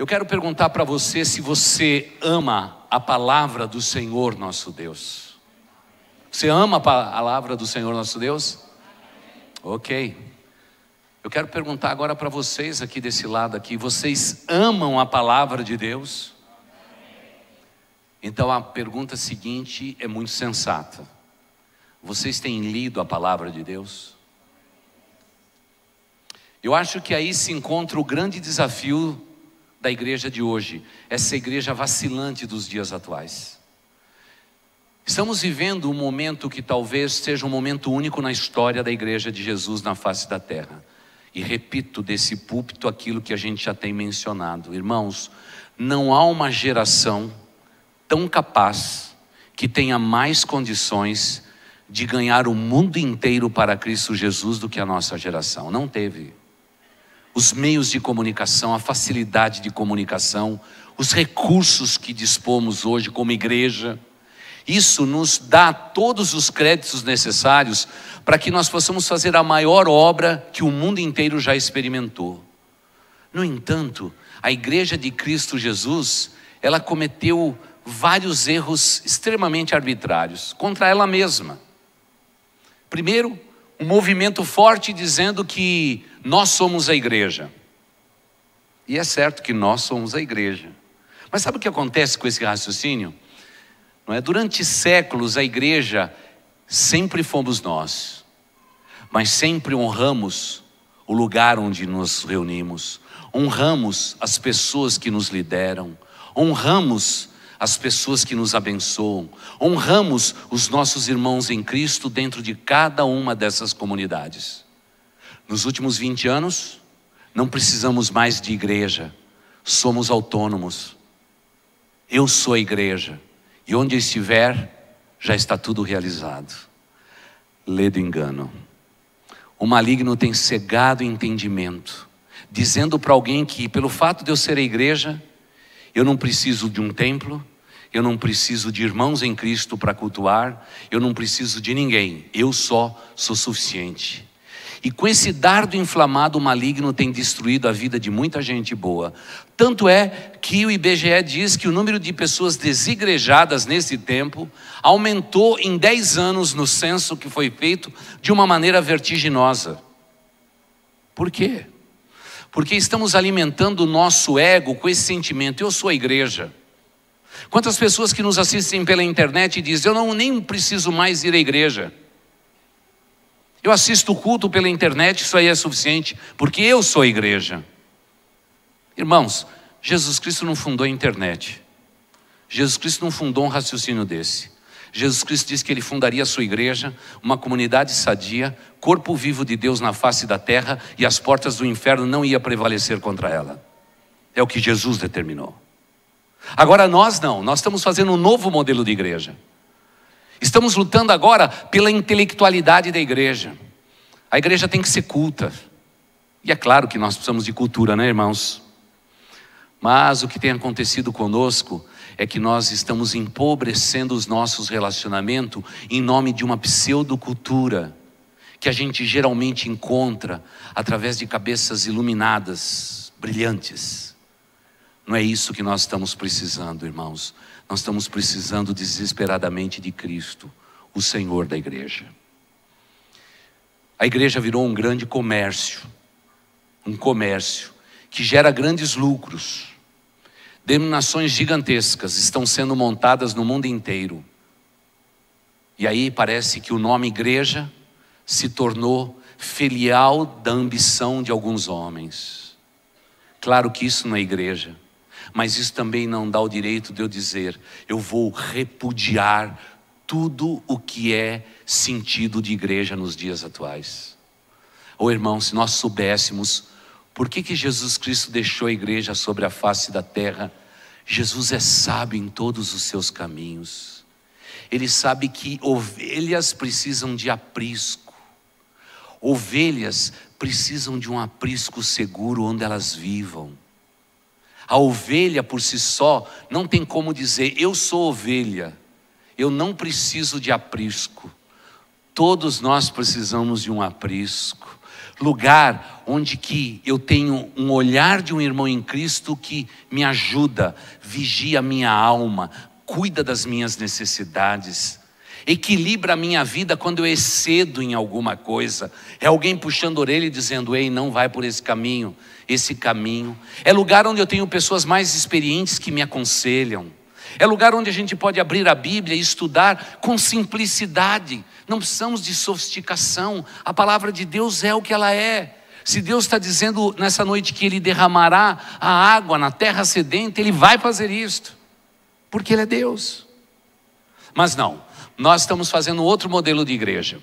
Eu quero perguntar para você se você ama a palavra do Senhor nosso Deus. Você ama a palavra do Senhor nosso Deus? Ok. Eu quero perguntar agora para vocês aqui desse lado aqui, vocês amam a palavra de Deus? Então a pergunta seguinte é muito sensata. Vocês têm lido a palavra de Deus? Eu acho que aí se encontra o grande desafio da igreja de hoje, essa igreja vacilante dos dias atuais. Estamos vivendo um momento que talvez seja um momento único na história da igreja de Jesus na face da terra. E repito desse púlpito aquilo que a gente já tem mencionado. Irmãos, não há uma geração tão capaz que tenha mais condições de ganhar o mundo inteiro para Cristo Jesus do que a nossa geração. Não teve. Os meios de comunicação, a facilidade de comunicação, os recursos que dispomos hoje como igreja, isso nos dá todos os créditos necessários para que nós possamos fazer a maior obra que o mundo inteiro já experimentou. No entanto, a igreja de Cristo Jesus, ela cometeu vários erros extremamente arbitrários contra ela mesma. Primeiro, um movimento forte dizendo que nós somos a igreja. E é certo que nós somos a igreja. Mas sabe o que acontece com esse raciocínio? Não é? Durante séculos a igreja sempre fomos nós, mas sempre honramos o lugar onde nos reunimos, honramos as pessoas que nos lideram, honramos as pessoas que nos abençoam, honramos os nossos irmãos em Cristo dentro de cada uma dessas comunidades. Nos últimos 20 anos, não precisamos mais de igreja, somos autônomos. Eu sou a igreja, e onde eu estiver, já está tudo realizado. Lê do engano. O maligno tem cegado o entendimento, dizendo para alguém que pelo fato de eu ser a igreja, eu não preciso de um templo, eu não preciso de irmãos em Cristo para cultuar, eu não preciso de ninguém, eu só sou suficiente. E com esse dardo inflamado, o maligno tem destruído a vida de muita gente boa. Tanto é que o IBGE diz que o número de pessoas desigrejadas nesse tempo aumentou em 10 anos no censo que foi feito de uma maneira vertiginosa. Por quê? Porque estamos alimentando o nosso ego com esse sentimento, eu sou a igreja. Quantas pessoas que nos assistem pela internet dizem, eu nem preciso mais ir à igreja. Eu assisto o culto pela internet, isso aí é suficiente, porque eu sou a igreja. Irmãos, Jesus Cristo não fundou a internet. Jesus Cristo não fundou um raciocínio desse. Jesus Cristo disse que Ele fundaria a sua igreja, uma comunidade sadia, corpo vivo de Deus na face da terra, e as portas do inferno não iam prevalecer contra ela. É o que Jesus determinou. Agora nós não, nós estamos fazendo um novo modelo de igreja. Estamos lutando agora pela intelectualidade da igreja. A igreja tem que ser culta. E é claro que nós precisamos de cultura, né, irmãos? Mas o que tem acontecido conosco é que nós estamos empobrecendo os nossos relacionamentos em nome de uma pseudocultura que a gente geralmente encontra através de cabeças iluminadas, brilhantes. Não é isso que nós estamos precisando, irmãos. Nós estamos precisando desesperadamente de Cristo, o Senhor da igreja. A igreja virou um grande comércio, um comércio que gera grandes lucros. Denominações gigantescas estão sendo montadas no mundo inteiro. E aí parece que o nome igreja se tornou filial da ambição de alguns homens. Claro que isso não é igreja. Mas isso também não dá o direito de eu dizer, eu vou repudiar tudo o que é sentido de igreja nos dias atuais. Ô irmão, se nós soubéssemos por que Jesus Cristo deixou a igreja sobre a face da terra, Jesus é sábio em todos os seus caminhos. Ele sabe que ovelhas precisam de aprisco. Ovelhas precisam de um aprisco seguro onde elas vivam. A ovelha por si só não tem como dizer, eu sou ovelha, eu não preciso de aprisco. Todos nós precisamos de um aprisco. lugar onde que eu tenho um olhar de um irmão em Cristo que me ajuda, vigia a minha alma, cuida das minhas necessidades, equilibra a minha vida quando eu excedo em alguma coisa. É alguém puxando a orelha e dizendo: ei, não vai por esse caminho. É lugar onde eu tenho pessoas mais experientes que me aconselham. É lugar onde a gente pode abrir a Bíblia e estudar com simplicidade. Não precisamos de sofisticação. A palavra de Deus é o que ela é. Se Deus está dizendo nessa noite que Ele derramará a água na terra sedenta, Ele vai fazer isto, porque Ele é Deus. Mas não, nós estamos fazendo outro modelo de igreja.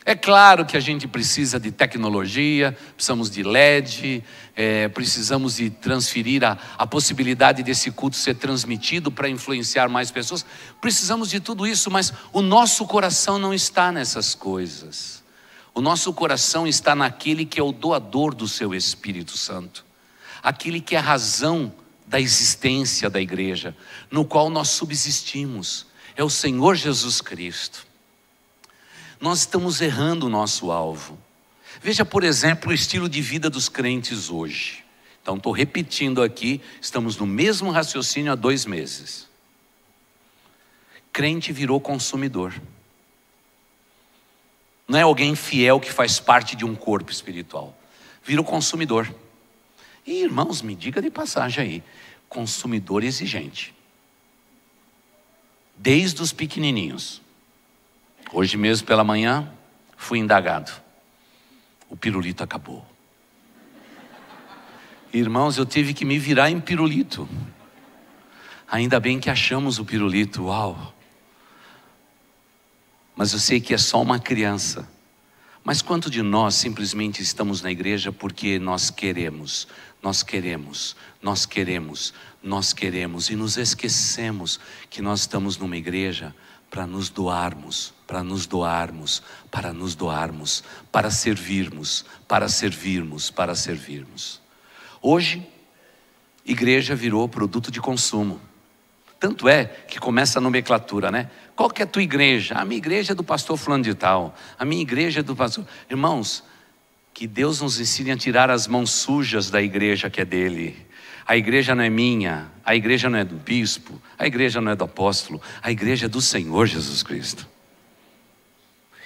É claro que a gente precisa de tecnologia, precisamos de LED, precisamos de transferir a possibilidade desse culto ser transmitido para influenciar mais pessoas. Precisamos de tudo isso, mas o nosso coração não está nessas coisas. O nosso coração está naquele que é o doador do seu Espírito Santo, aquele que é a razão da existência da igreja, no qual nós subsistimos, é o Senhor Jesus Cristo. Nós estamos errando o nosso alvo. Veja, por exemplo, o estilo de vida dos crentes hoje. Então, estou repetindo aqui, estamos no mesmo raciocínio há 2 meses. Crente virou consumidor. Não é alguém fiel que faz parte de um corpo espiritual. Virou consumidor. E irmãos, me diga de passagem aí, consumidor exigente. Desde os pequenininhos. Hoje mesmo pela manhã, fui indagado. O pirulito acabou. Irmãos, eu tive que me virar em pirulito. Ainda bem que achamos o pirulito, uau. Mas eu sei que é só uma criança. Mas quanto de nós simplesmente estamos na igreja porque nós queremos, e nos esquecemos que nós estamos numa igreja para nos doarmos, para servirmos. Hoje, igreja virou produto de consumo. Tanto é que começa a nomenclatura, né? Qual que é a tua igreja? A minha igreja é do pastor fulano de tal. A minha igreja é do pastor... Irmãos, que Deus nos ensine a tirar as mãos sujas da igreja que é dele. A igreja não é minha, a igreja não é do bispo, a igreja não é do apóstolo, a igreja é do Senhor Jesus Cristo.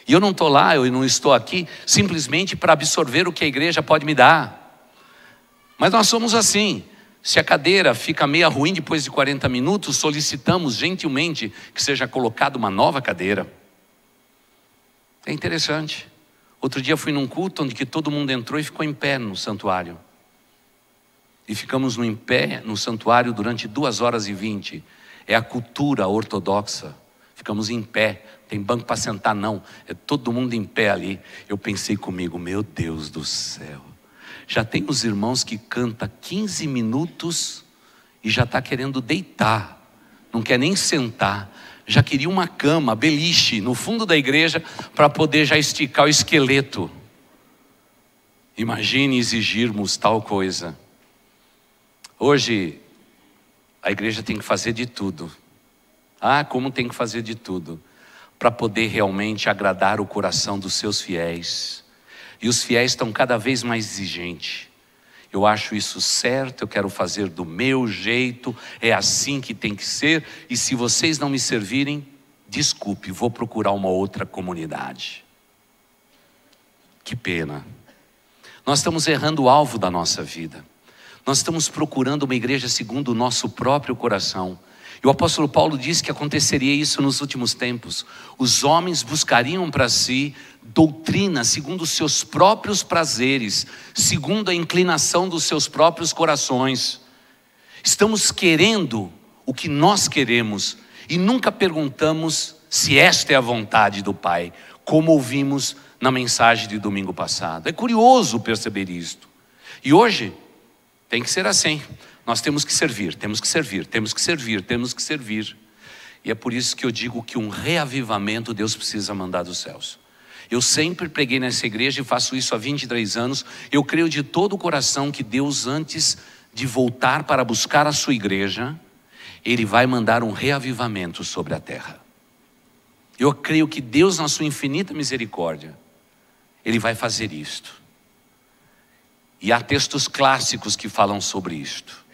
E eu não estou lá, eu não estou aqui simplesmente para absorver o que a igreja pode me dar. Mas nós somos assim. Se a cadeira fica meio ruim depois de 40 minutos, solicitamos gentilmente que seja colocada uma nova cadeira. É interessante. Outro dia fui num culto onde que todo mundo entrou e ficou em pé no santuário. E ficamos em pé no santuário durante 2h20. É a cultura ortodoxa. Ficamos em pé. Tem banco para sentar não. É todo mundo em pé ali. Eu pensei comigo, meu Deus do céu. Já tem os irmãos que cantam 15 minutos e já está querendo deitar. Não quer nem sentar. Já queria uma cama, beliche, no fundo da igreja para poder já esticar o esqueleto. Imagine exigirmos tal coisa. Hoje, a igreja tem que fazer de tudo. Como tem que fazer de tudo? Para poder realmente agradar o coração dos seus fiéis. E os fiéis estão cada vez mais exigentes. Eu acho isso certo, eu quero fazer do meu jeito, é assim que tem que ser. E se vocês não me servirem, desculpe, vou procurar uma outra comunidade. Que pena. Nós estamos errando o alvo da nossa vida. Nós estamos procurando uma igreja segundo o nosso próprio coração. E o apóstolo Paulo disse que aconteceria isso nos últimos tempos. Os homens buscariam para si doutrina segundo os seus próprios prazeres, segundo a inclinação dos seus próprios corações. Estamos querendo o que nós queremos e nunca perguntamos se esta é a vontade do Pai, como ouvimos na mensagem de domingo passado. É curioso perceber isto. E hoje tem que ser assim. Nós temos que servir. E é por isso que eu digo que um reavivamento Deus precisa mandar dos céus. Eu sempre preguei nessa igreja e faço isso há 23 anos. Eu creio de todo o coração que Deus, antes de voltar para buscar a sua igreja, Ele vai mandar um reavivamento sobre a terra. Eu creio que Deus, na sua infinita misericórdia, Ele vai fazer isto. E há textos clássicos que falam sobre isto.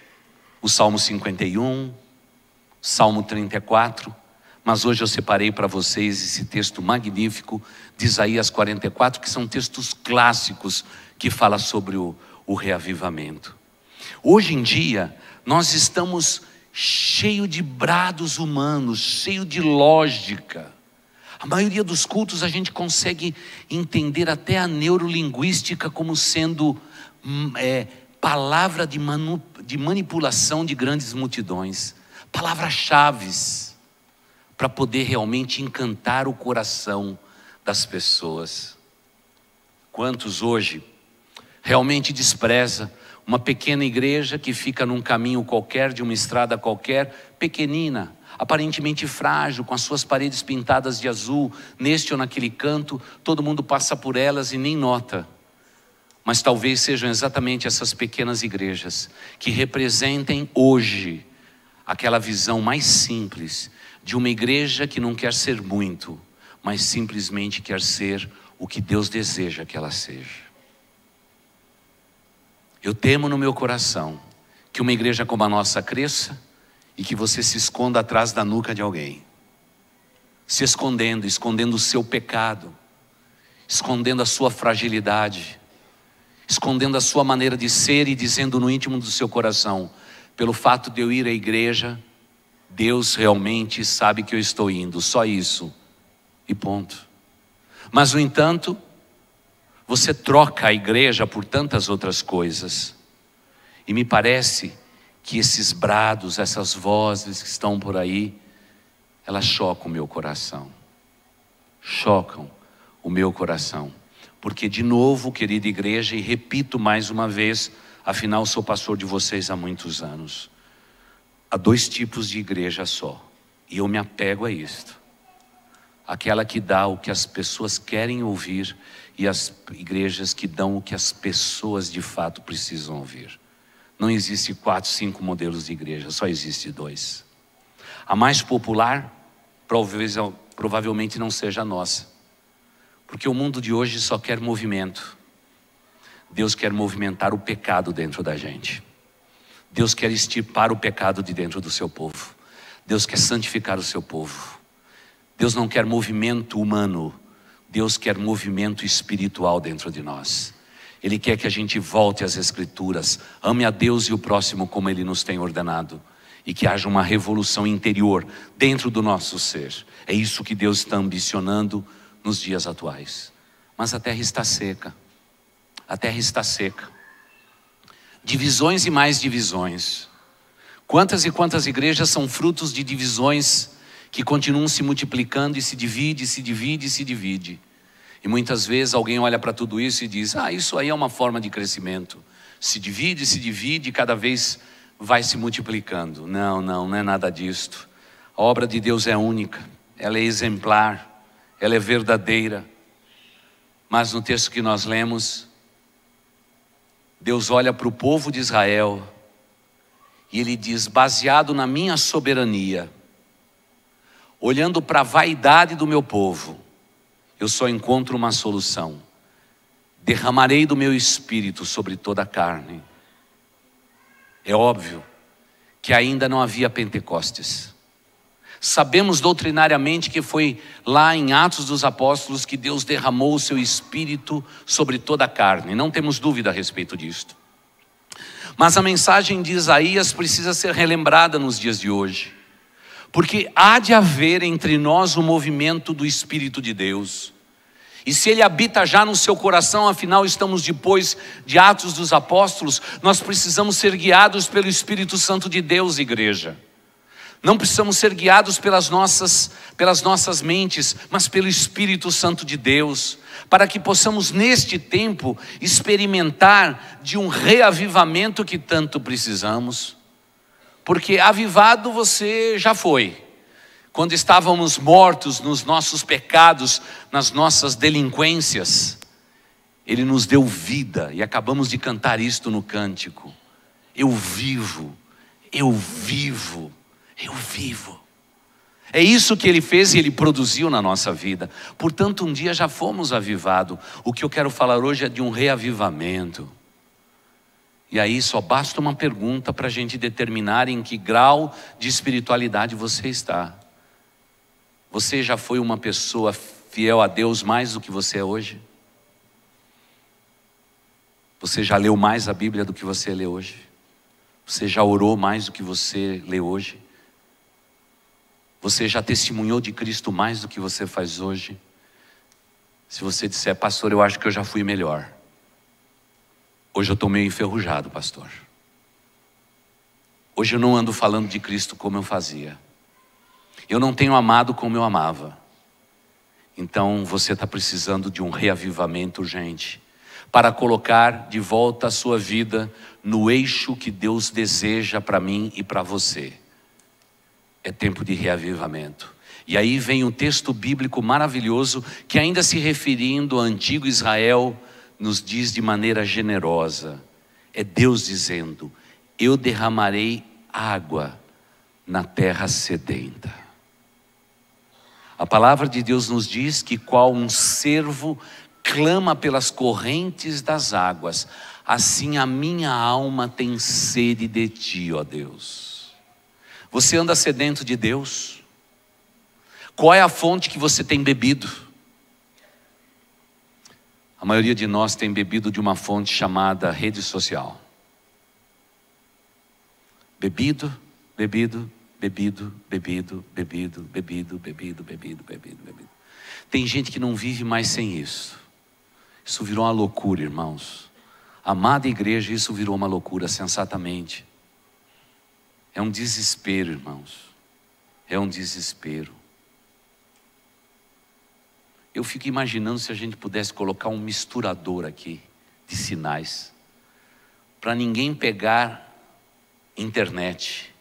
O Salmo 51, Salmo 34, mas hoje eu separei para vocês esse texto magnífico de Isaías 44, que são textos clássicos que falam sobre o reavivamento. Hoje em dia, nós estamos cheios de brados humanos, cheio de lógica. A maioria dos cultos a gente consegue entender até a neurolinguística como sendo palavra de manipulação de grandes multidões, palavras-chave para poder realmente encantar o coração das pessoas. Quantos hoje realmente despreza uma pequena igreja que fica num caminho qualquer, de uma estrada qualquer, pequenina, aparentemente frágil, com as suas paredes pintadas de azul, neste ou naquele canto, todo mundo passa por elas e nem nota. Mas talvez sejam exatamente essas pequenas igrejas que representem hoje aquela visão mais simples de uma igreja que não quer ser muito, mas simplesmente quer ser o que Deus deseja que ela seja. Eu temo no meu coração que uma igreja como a nossa cresça e que você se esconda atrás da nuca de alguém, se escondendo o seu pecado, escondendo a sua fragilidade, escondendo a sua maneira de ser e dizendo no íntimo do seu coração: pelo fato de eu ir à igreja, Deus realmente sabe que eu estou indo, só isso, e ponto. Mas no entanto, você troca a igreja por tantas outras coisas, e me parece que esses brados, essas vozes que estão por aí, elas chocam o meu coração, chocam o meu coração, porque de novo, querida igreja, e repito mais uma vez, afinal sou pastor de vocês há muitos anos, há dois tipos de igreja só, e eu me apego a isto: aquela que dá o que as pessoas querem ouvir, e as igrejas que dão o que as pessoas de fato precisam ouvir. Não existe 4, 5 modelos de igreja, só existe 2. A mais popular provavelmente não seja a nossa, porque o mundo de hoje só quer movimento. Deus quer movimentar o pecado dentro da gente. Deus quer extirpar o pecado de dentro do seu povo. Deus quer santificar o seu povo. Deus não quer movimento humano, Deus quer movimento espiritual dentro de nós. Ele quer que a gente volte às Escrituras, ame a Deus e o próximo como Ele nos tem ordenado, e que haja uma revolução interior dentro do nosso ser. É isso que Deus está ambicionando nos dias atuais. Mas a terra está seca, a terra está seca. Divisões e mais divisões. Quantas e quantas igrejas são frutos de divisões que continuam se multiplicando e se divide, se divide, se divide. E muitas vezes alguém olha para tudo isso e diz: isso aí é uma forma de crescimento. Se divide, cada vez vai se multiplicando. Não é nada disto. A obra de Deus é única, ela é exemplar, ela é verdadeira. Mas no texto que nós lemos, Deus olha para o povo de Israel e Ele diz: baseado na minha soberania, olhando para a vaidade do meu povo, eu só encontro uma solução: derramarei do meu espírito sobre toda a carne. É óbvio que ainda não havia Pentecostes. Sabemos doutrinariamente que foi lá em Atos dos Apóstolos que Deus derramou o seu espírito sobre toda a carne. Não temos dúvida a respeito disto. Mas a mensagem de Isaías precisa ser relembrada nos dias de hoje, porque há de haver entre nós o movimento do Espírito de Deus. E se Ele habita já no seu coração, afinal estamos depois de Atos dos Apóstolos, nós precisamos ser guiados pelo Espírito Santo de Deus, igreja. Não precisamos ser guiados pelas nossas mentes, mas pelo Espírito Santo de Deus, para que possamos neste tempo experimentar de um reavivamento que tanto precisamos. Porque avivado você já foi. Quando estávamos mortos nos nossos pecados, nas nossas delinquências, Ele nos deu vida, e acabamos de cantar isto no cântico: eu vivo, eu vivo, eu vivo. É isso que Ele fez e Ele produziu na nossa vida. Portanto, um dia já fomos avivados. O que eu quero falar hoje é de um reavivamento. E aí só basta uma pergunta para a gente determinar em que grau de espiritualidade você está. Você já foi uma pessoa fiel a Deus mais do que você é hoje? Você já leu mais a Bíblia do que você lê hoje? Você já orou mais do que você lê hoje? Você já testemunhou de Cristo mais do que você faz hoje? Se você disser, pastor, eu acho que eu já fui melhor. Hoje eu estou meio enferrujado, pastor. Hoje eu não ando falando de Cristo como eu fazia. Eu não tenho amado como eu amava. Então você está precisando de um reavivamento urgente, para colocar de volta a sua vida no eixo que Deus deseja para mim e para você. É tempo de reavivamento. E aí vem um texto bíblico maravilhoso que, ainda se referindo ao antigo Israel, nos diz de maneira generosa. É Deus dizendo: eu derramarei água na terra sedenta. A palavra de Deus nos diz que, qual um cervo clama pelas correntes das águas, assim a minha alma tem sede de ti, ó Deus. Você anda sedento de Deus? Qual é a fonte que você tem bebido? A maioria de nós tem bebido de uma fonte chamada rede social. Bebido. Tem gente que não vive mais sem isso. Isso virou uma loucura, irmãos. Amada igreja, isso virou uma loucura, sensatamente. É um desespero, irmãos. É um desespero. Eu fico imaginando se a gente pudesse colocar um misturador aqui de sinais, para ninguém pegar internet.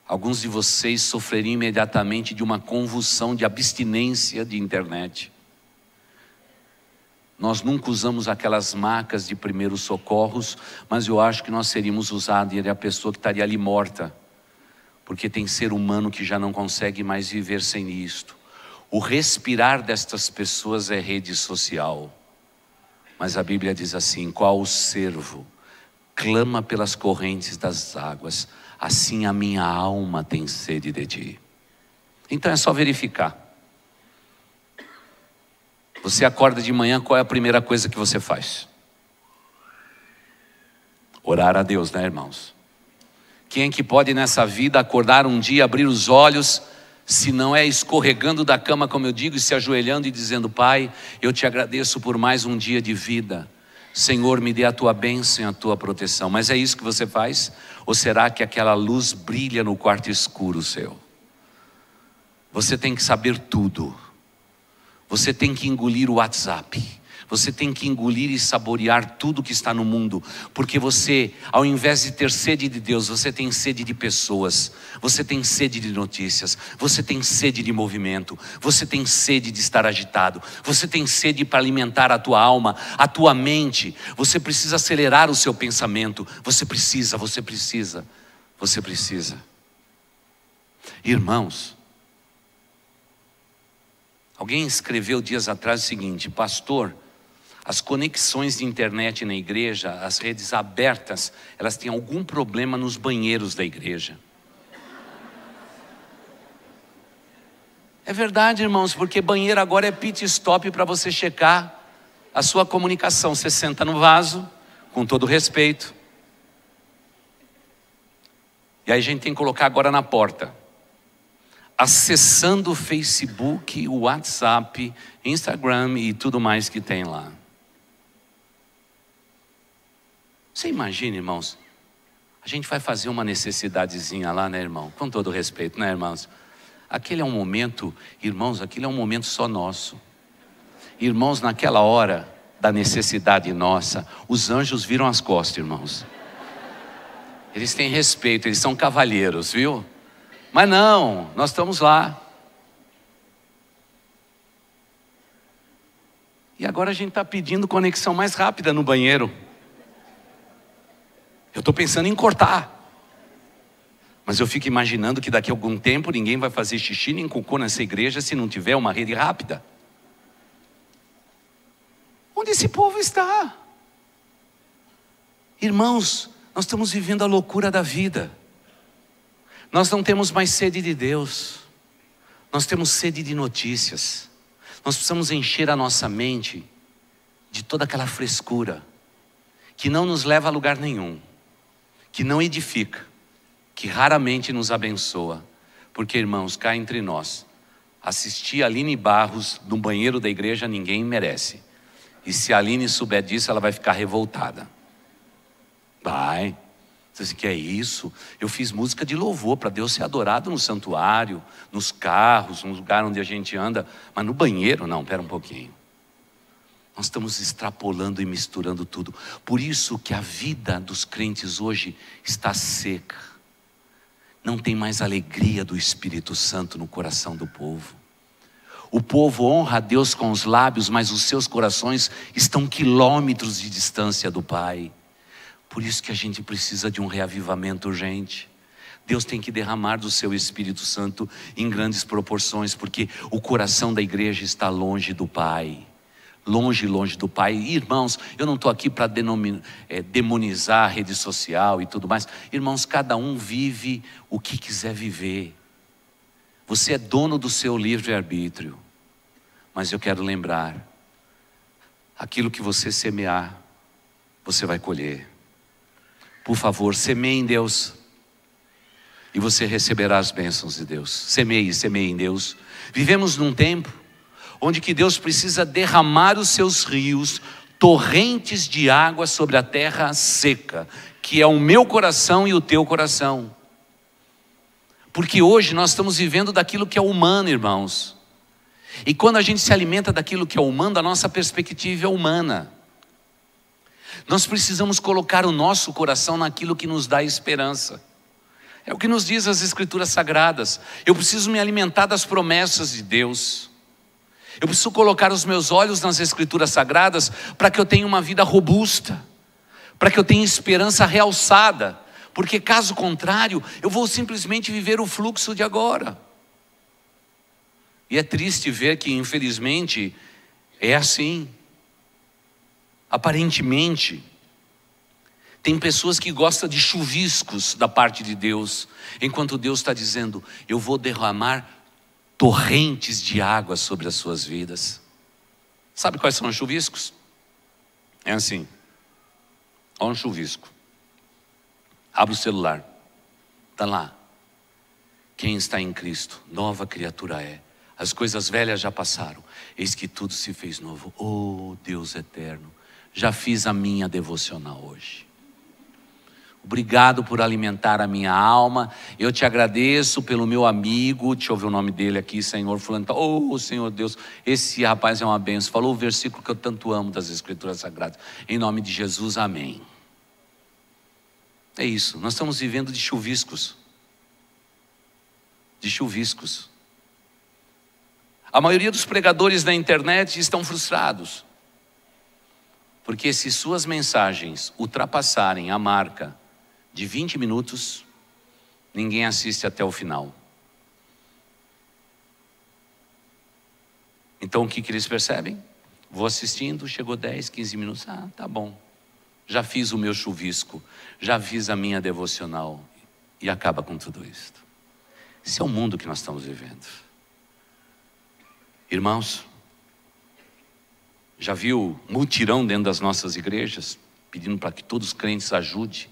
Alguns de vocês sofreriam imediatamente de uma convulsão de abstinência de internet. Nós nunca usamos aquelas macas de primeiros socorros, mas eu acho que nós seríamos usados, e a pessoa que estaria ali morta, porque tem ser humano que já não consegue mais viver sem isto. O respirar destas pessoas é rede social. Mas a Bíblia diz assim: qual o cervo clama pelas correntes das águas, assim a minha alma tem sede de ti. Então é só verificar. Você acorda de manhã, qual é a primeira coisa que você faz? Orar a Deus, né, irmãos? Quem é que pode nessa vida acordar um dia, abrir os olhos, se não é escorregando da cama, como eu digo, e se ajoelhando e dizendo: Pai, eu te agradeço por mais um dia de vida. Senhor, me dê a tua bênção e a tua proteção. Mas é isso que você faz? Ou será que aquela luz brilha no quarto escuro seu? Você tem que saber tudo. Você tem que engolir o WhatsApp. Você tem que engolir e saborear tudo que está no mundo. Porque você, ao invés de ter sede de Deus, você tem sede de pessoas. Você tem sede de notícias. Você tem sede de movimento. Você tem sede de estar agitado. Você tem sede para alimentar a tua alma, a tua mente. Você precisa acelerar o seu pensamento. Você precisa. Irmãos, alguém escreveu dias atrás o seguinte: pastor, as conexões de internet na igreja, as redes abertas, elas têm algum problema nos banheiros da igreja. É verdade, irmãos, porque banheiro agora é pit stop para você checar a sua comunicação. Você senta no vaso, com todo respeito. E aí a gente tem que colocar agora na porta: acessando o Facebook, o WhatsApp, Instagram e tudo mais que tem lá. Você imagina, irmãos, a gente vai fazer uma necessidadezinha lá, né, irmão? Com todo respeito, né, irmãos? Aquele é um momento, irmãos, aquele é um momento só nosso. Irmãos, naquela hora da necessidade nossa, os anjos viram as costas, irmãos. Eles têm respeito, eles são cavalheiros, viu? Mas não, nós estamos lá. E agora a gente está pedindo conexão mais rápida no banheiro. Eu estou pensando em cortar. Mas eu fico imaginando que daqui a algum tempo ninguém vai fazer xixi nem cocô nessa igreja se não tiver uma rede rápida. Onde esse povo está? Irmãos, nós estamos vivendo a loucura da vida. Nós não temos mais sede de Deus. Nós temos sede de notícias. Nós precisamos encher a nossa mente de toda aquela frescura que não nos leva a lugar nenhum, que não edifica, que raramente nos abençoa. Porque, irmãos, cá entre nós, assistir a Aline Barros no banheiro da igreja ninguém merece. E se a Aline souber disso, ela vai ficar revoltada. Vai. Você que é isso? Eu fiz música de louvor para Deus ser adorado no santuário, nos carros, no lugar onde a gente anda. Mas no banheiro, não, pera um pouquinho. Nós estamos extrapolando e misturando tudo. Por isso que a vida dos crentes hoje está seca. Não tem mais alegria do Espírito Santo no coração do povo. O povo honra a Deus com os lábios, mas os seus corações estão quilômetros de distância do Pai. Por isso que a gente precisa de um reavivamento urgente. Deus tem que derramar do seu Espírito Santo em grandes proporções, porque o coração da igreja está longe do Pai. Longe, longe do Pai. Irmãos, eu não estou aqui para demonizar a rede social e tudo mais. Irmãos, cada um vive o que quiser viver. Você é dono do seu livre-arbítrio. Mas eu quero lembrar, aquilo que você semear, você vai colher. Por favor, semeie em Deus e você receberá as bênçãos de Deus. Semeie, semeie em Deus. Vivemos num tempo onde que Deus precisa derramar os seus rios, torrentes de água sobre a terra seca, que é o meu coração e o teu coração. Porque hoje nós estamos vivendo daquilo que é humano, irmãos. E quando a gente se alimenta daquilo que é humano, a nossa perspectiva é humana. Nós precisamos colocar o nosso coração naquilo que nos dá esperança. É o que nos diz as Escrituras Sagradas. Eu preciso me alimentar das promessas de Deus. Eu preciso colocar os meus olhos nas Escrituras Sagradas para que eu tenha uma vida robusta, para que eu tenha esperança realçada, porque caso contrário, eu vou simplesmente viver o fluxo de agora. E é triste ver que, infelizmente, é assim. Aparentemente, tem pessoas que gostam de chuviscos da parte de Deus, enquanto Deus está dizendo: eu vou derramar torrentes de água sobre as suas vidas. Sabe quais são os chuviscos? É assim. Olha um chuvisco. Abre o celular. Está lá. Quem está em Cristo, nova criatura é. As coisas velhas já passaram, eis que tudo se fez novo. Oh, Deus eterno, já fiz a minha devocional hoje. Obrigado por alimentar a minha alma. Eu te agradeço pelo meu amigo. Deixa eu ver o nome dele aqui, Senhor fulano. Oh, Senhor Deus, esse rapaz é uma bênção. Falou o versículo que eu tanto amo das Escrituras Sagradas. Em nome de Jesus, amém. É isso, nós estamos vivendo de chuviscos. De chuviscos. A maioria dos pregadores da internet estão frustrados. Porque se suas mensagens ultrapassarem a marca de 20 minutos, ninguém assiste até o final. Então o que eles percebem? Vou assistindo, chegou 10, 15 minutos, tá bom. Já fiz o meu chuvisco, já fiz a minha devocional. E acaba com tudo isso. Esse é o mundo que nós estamos vivendo. Irmãos, já viu mutirão dentro das nossas igrejas, pedindo para que todos os crentes ajudem?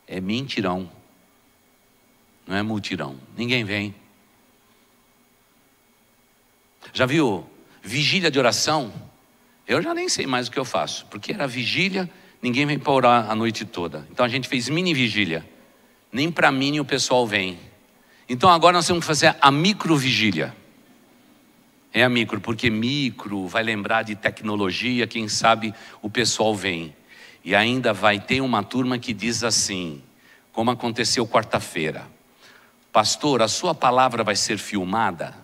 É mentirão, não é mutirão, ninguém vem. Já viu vigília de oração? Eu já nem sei mais o que eu faço, porque era vigília, ninguém vem para orar a noite toda. Então a gente fez mini vigília, nem para mim o pessoal vem. Então agora nós temos que fazer a micro vigília. É a micro, porque micro vai lembrar de tecnologia, quem sabe o pessoal vem. E ainda vai ter uma turma que diz assim, como aconteceu quarta-feira: pastor, a sua palavra vai ser filmada?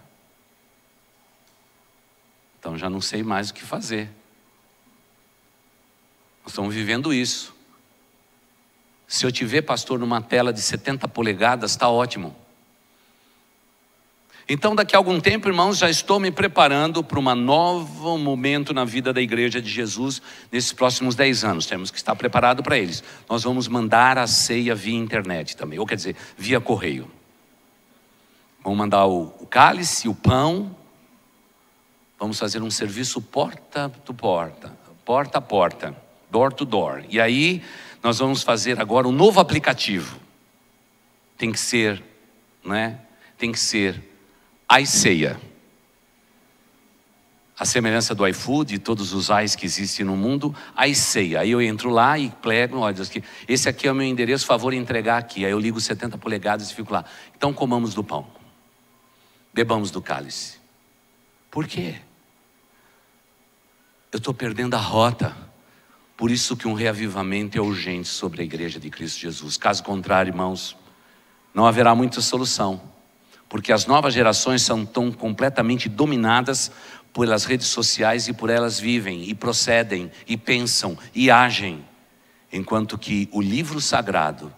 Então já não sei mais o que fazer. Nós estamos vivendo isso. Se eu te ver, pastor, numa tela de 70 polegadas, está ótimo. Então, daqui a algum tempo, irmãos, já estou me preparando para um novo momento na vida da Igreja de Jesus nesses próximos 10 anos. Temos que estar preparado para eles. Nós vamos mandar a ceia via internet também, ou quer dizer, via correio. Vamos mandar o cálice, o pão. Vamos fazer um serviço porta a porta, door to door. E aí, nós vamos fazer agora um novo aplicativo. Tem que ser, né? Tem que ser iCeia. A semelhança do iFood e todos os ais que existem no mundo, iCeia. Aí eu entro lá e plego, olha, esse aqui é o meu endereço, favor entregar aqui. Aí eu ligo 70 polegadas e fico lá. Então comamos do pão. Bebamos do cálice. Por quê? Eu estou perdendo a rota. Por isso que um reavivamento é urgente sobre a Igreja de Cristo Jesus. Caso contrário, irmãos, não haverá muita solução. Porque as novas gerações são tão completamente dominadas pelas redes sociais e por elas vivem, e procedem, e pensam, e agem. Enquanto que o livro sagrado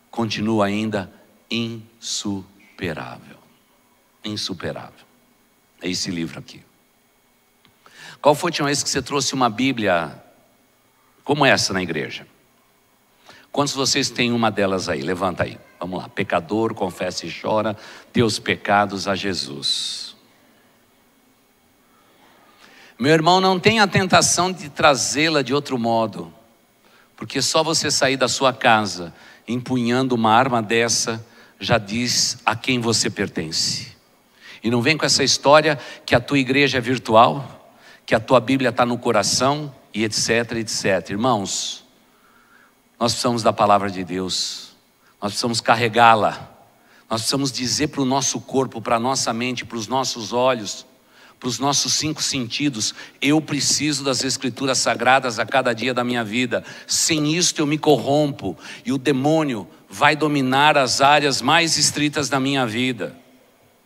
continua ainda insuperável. Insuperável. É esse livro aqui. Qual foi a última vez que você trouxe uma Bíblia como essa na igreja? Quantos de vocês têm uma delas aí? Levanta aí. Vamos lá. Pecador, confessa e chora teus pecados a Jesus. Meu irmão, não tenha a tentação de trazê-la de outro modo. Porque só você sair da sua casa empunhando uma arma dessa já diz a quem você pertence. E não vem com essa história que a tua igreja é virtual, que a tua Bíblia está no coração e etc, etc. Irmãos, nós precisamos da palavra de Deus. Nós precisamos carregá-la. Nós precisamos dizer para o nosso corpo, para a nossa mente, para os nossos olhos, para os nossos 5 sentidos: eu preciso das Escrituras Sagradas a cada dia da minha vida. Sem isto eu me corrompo e o demônio vai dominar as áreas mais estritas da minha vida.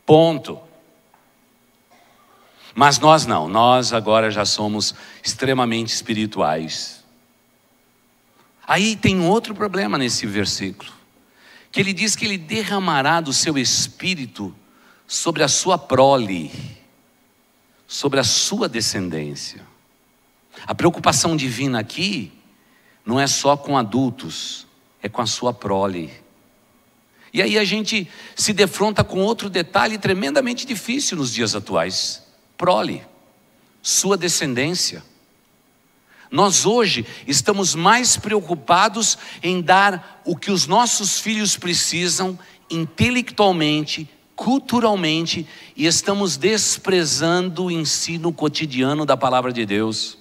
Ponto. Mas nós não, nós agora já somos extremamente espirituais. Aí tem outro problema nesse versículo, que ele diz que ele derramará do seu espírito sobre a sua prole, sobre a sua descendência. A preocupação divina aqui não é só com adultos, é com a sua prole. E aí a gente se defronta com outro detalhe tremendamente difícil nos dias atuais: prole, sua descendência. Nós hoje estamos mais preocupados em dar o que os nossos filhos precisam intelectualmente, culturalmente, e estamos desprezando o ensino cotidiano da palavra de Deus.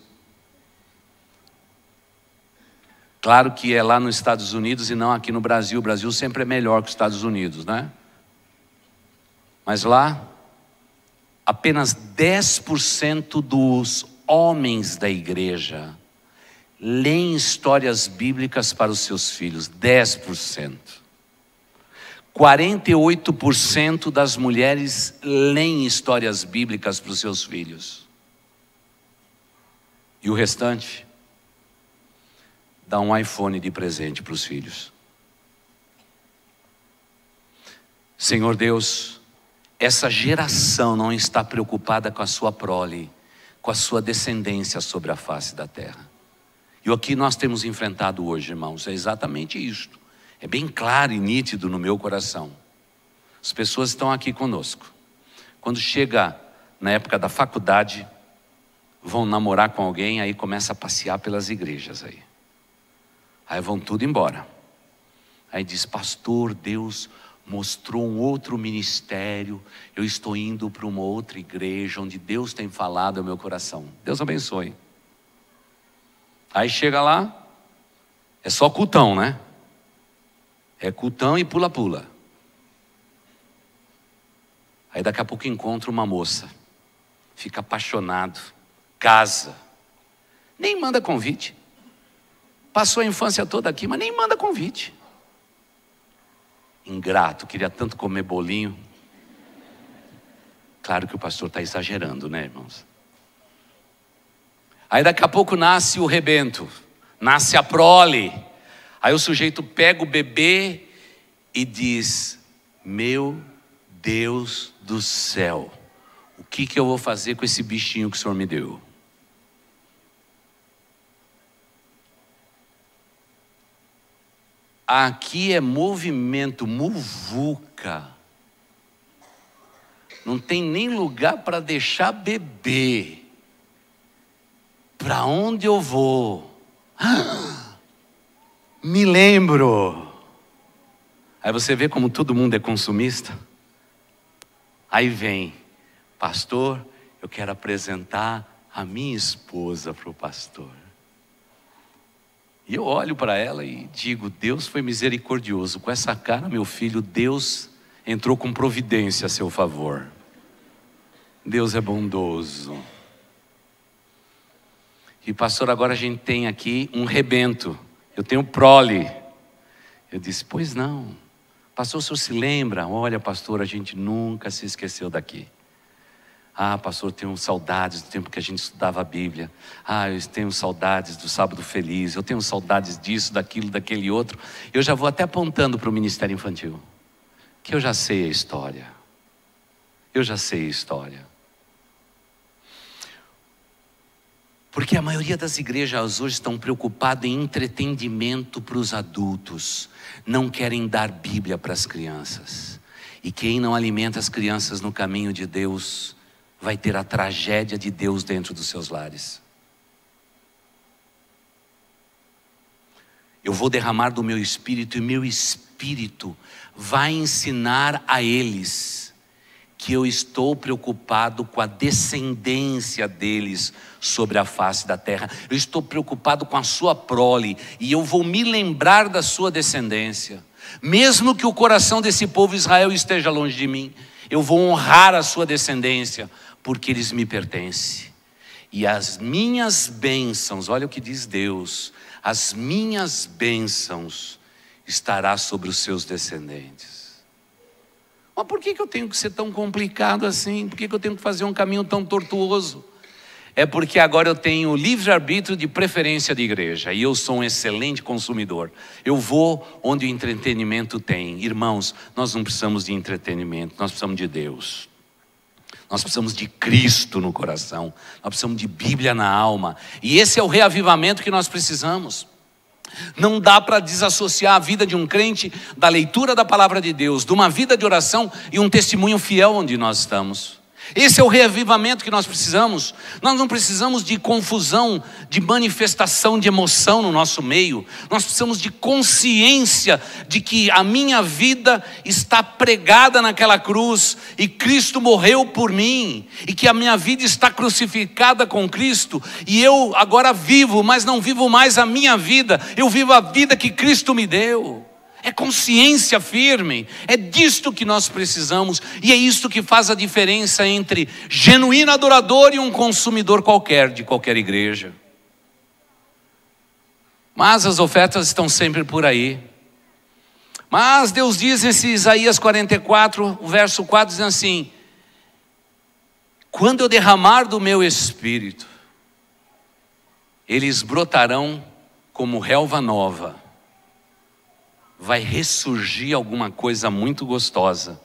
Claro que é lá nos Estados Unidos e não aqui no Brasil. O Brasil sempre é melhor que os Estados Unidos, né? Mas lá, apenas 10% dos homens da igreja leem histórias bíblicas para os seus filhos. 10%. 48% das mulheres leem histórias bíblicas para os seus filhos. E o restante dá um iPhone de presente para os filhos. Senhor Deus, essa geração não está preocupada com a sua prole, com a sua descendência sobre a face da terra. E o que nós temos enfrentado hoje, irmãos, é exatamente isto. É bem claro e nítido no meu coração. As pessoas estão aqui conosco. Quando chega na época da faculdade, vão namorar com alguém, aí começa a passear pelas igrejas aí. Aí vão tudo embora. Aí diz: pastor, Deus mostrou um outro ministério, eu estou indo para uma outra igreja, onde Deus tem falado ao meu coração. Deus abençoe. Aí chega lá, é só cultão, né? É cultão e pula-pula. Aí daqui a pouco encontra uma moça, fica apaixonado, casa, nem manda convite. Passou a infância toda aqui, mas nem manda convite. Ingrato, queria tanto comer bolinho. Claro que o pastor está exagerando, né, irmãos? Aí daqui a pouco nasce o rebento, nasce a prole. Aí o sujeito pega o bebê e diz: meu Deus do céu, o que eu vou fazer com esse bichinho que o Senhor me deu? Aqui é movimento, muvuca. Não tem nem lugar para deixar bebê. Para onde eu vou? Me lembro. Aí você vê como todo mundo é consumista. Aí vem, pastor, eu quero apresentar a minha esposa para o pastor. E eu olho para ela e digo, Deus foi misericordioso. Com essa cara, meu filho, Deus entrou com providência a seu favor. Deus é bondoso. E pastor, agora a gente tem aqui um rebento. Eu tenho prole. Eu disse, pois não. Pastor, o senhor se lembra? Olha, pastor, a gente nunca se esqueceu daqui. Ah, pastor, eu tenho saudades do tempo que a gente estudava a Bíblia. Ah, eu tenho saudades do Sábado Feliz. Eu tenho saudades disso, daquilo, daquele outro. Eu já vou até apontando para o Ministério Infantil, que eu já sei a história. Eu já sei a história. Porque a maioria das igrejas hoje estão preocupadas em entretenimento para os adultos. Não querem dar Bíblia para as crianças. E quem não alimenta as crianças no caminho de Deus vai ter a tragédia de Deus dentro dos seus lares. Eu vou derramar do meu espírito, e meu espírito vai ensinar a eles que eu estou preocupado com a descendência deles sobre a face da terra. Eu estou preocupado com a sua prole, e eu vou me lembrar da sua descendência. Mesmo que o coração desse povo Israel esteja longe de mim, eu vou honrar a sua descendência, porque eles me pertencem. E as minhas bênçãos, olha o que diz Deus, as minhas bênçãos estará sobre os seus descendentes. Mas por que eu tenho que ser tão complicado assim? Por que eu tenho que fazer um caminho tão tortuoso? É porque agora eu tenho livre-arbítrio de preferência de igreja, e eu sou um excelente consumidor. Eu vou onde o entretenimento tem. Irmãos, nós não precisamos de entretenimento, nós precisamos de Deus. Nós precisamos de Cristo no coração, nós precisamos de Bíblia na alma. E esse é o reavivamento que nós precisamos. Não dá para desassociar a vida de um crente da leitura da palavra de Deus, de uma vida de oração e um testemunho fiel onde nós estamos. Esse é o reavivamento que nós precisamos. Nós não precisamos de confusão, de manifestação de emoção no nosso meio. Nós precisamos de consciência de que a minha vida está pregada naquela cruz e Cristo morreu por mim, e que a minha vida está crucificada com Cristo, e eu agora vivo, mas não vivo mais a minha vida, eu vivo a vida que Cristo me deu. É consciência firme, é disto que nós precisamos, e é isto que faz a diferença entre genuíno adorador e um consumidor qualquer, de qualquer igreja. Mas as ofertas estão sempre por aí. Mas Deus diz nesse Isaías 44, o verso 4, diz assim: quando eu derramar do meu espírito, eles brotarão como relva nova. Vai ressurgir alguma coisa muito gostosa.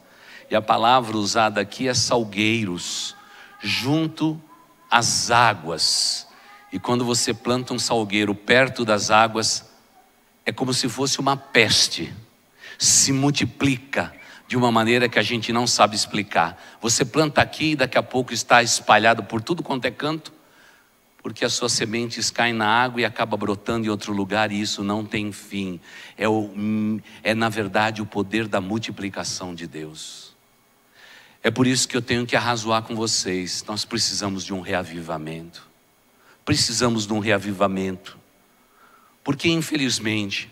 E a palavra usada aqui é salgueiros, junto às águas. E quando você planta um salgueiro perto das águas, é como se fosse uma peste. Se multiplica de uma maneira que a gente não sabe explicar. Você planta aqui e daqui a pouco está espalhado por tudo quanto é canto, porque as suas sementes caem na água e acaba brotando em outro lugar, e isso não tem fim. É na verdade o poder da multiplicação de Deus. É por isso que eu tenho que arrazoar com vocês. Nós precisamos de um reavivamento. Precisamos de um reavivamento. Porque infelizmente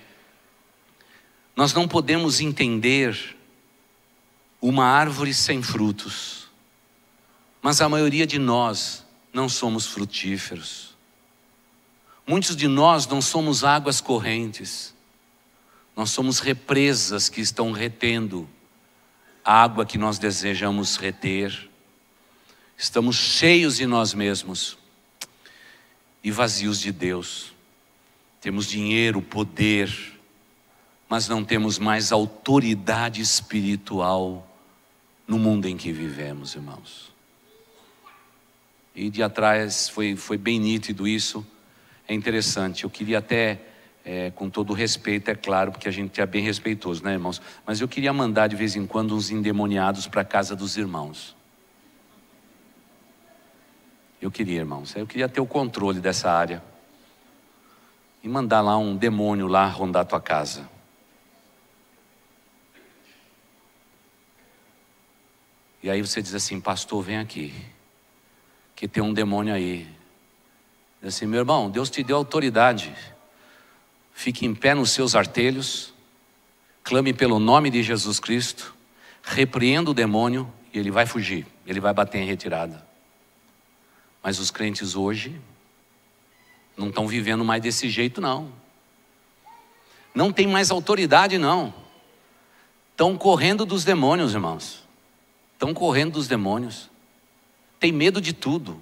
nós não podemos entender uma árvore sem frutos. Mas a maioria de nós não somos frutíferos. Muitos de nós não somos águas correntes. Nós somos represas que estão retendo a água que nós desejamos reter. Estamos cheios de nós mesmos e vazios de Deus. Temos dinheiro, poder, mas não temos mais autoridade espiritual no mundo em que vivemos, irmãos. E de atrás foi bem nítido isso. É interessante, eu queria até, com todo o respeito, é claro, porque a gente é bem respeitoso, né, irmãos? Mas eu queria mandar de vez em quando uns endemoniados para a casa dos irmãos. Eu queria, irmãos, eu queria ter o controle dessa área. E mandar lá um demônio lá rondar a tua casa. E aí você diz assim: pastor, vem aqui, que tem um demônio aí. Diz assim: meu irmão, Deus te deu autoridade. Fique em pé nos seus artelhos, clame pelo nome de Jesus Cristo, repreenda o demônio e ele vai fugir, ele vai bater em retirada. Mas os crentes hoje não estão vivendo mais desse jeito, não. Não tem mais autoridade, não. Estão correndo dos demônios, irmãos. Estão correndo dos demônios. Tem medo de tudo.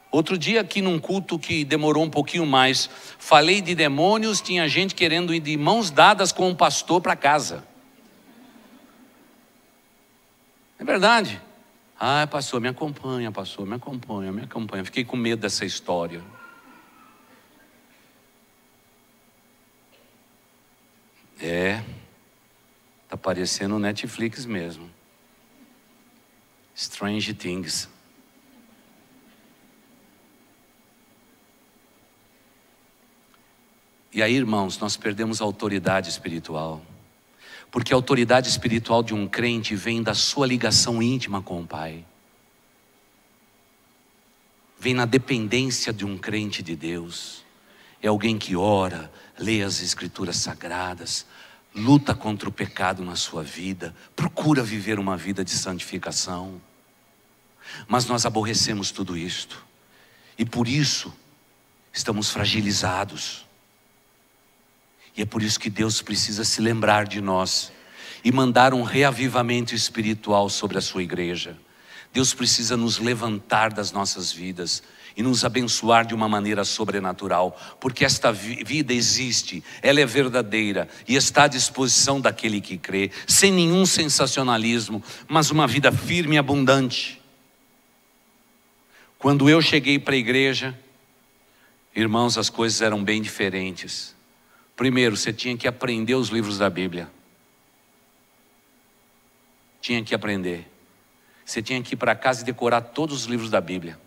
Outro dia aqui num culto que demorou um pouquinho mais, falei de demônios, tinha gente querendo ir de mãos dadas com um pastor para casa. É verdade. Ah, pastor, me acompanha, pastor, me acompanha, me acompanha. Fiquei com medo dessa história. Tá parecendo Netflix mesmo. Strange Things. E aí, irmãos, nós perdemos a autoridade espiritual. Porque a autoridade espiritual de um crente vem da sua ligação íntima com o Pai. Vem na dependência de um crente de Deus. É alguém que ora, lê as Escrituras Sagradas, luta contra o pecado na sua vida, procura viver uma vida de santificação. Mas nós aborrecemos tudo isto. E por isso estamos fragilizados. E é por isso que Deus precisa se lembrar de nós e mandar um reavivamento espiritual sobre a sua igreja. Deus precisa nos levantar das nossas vidas e nos abençoar de uma maneira sobrenatural, porque esta vida existe, ela é verdadeira e está à disposição daquele que crê, sem nenhum sensacionalismo, mas uma vida firme e abundante. Quando eu cheguei para a igreja, irmãos, as coisas eram bem diferentes. Primeiro, você tinha que aprender os livros da Bíblia. Tinha que aprender. Você tinha que ir para casa e decorar todos os livros da Bíblia.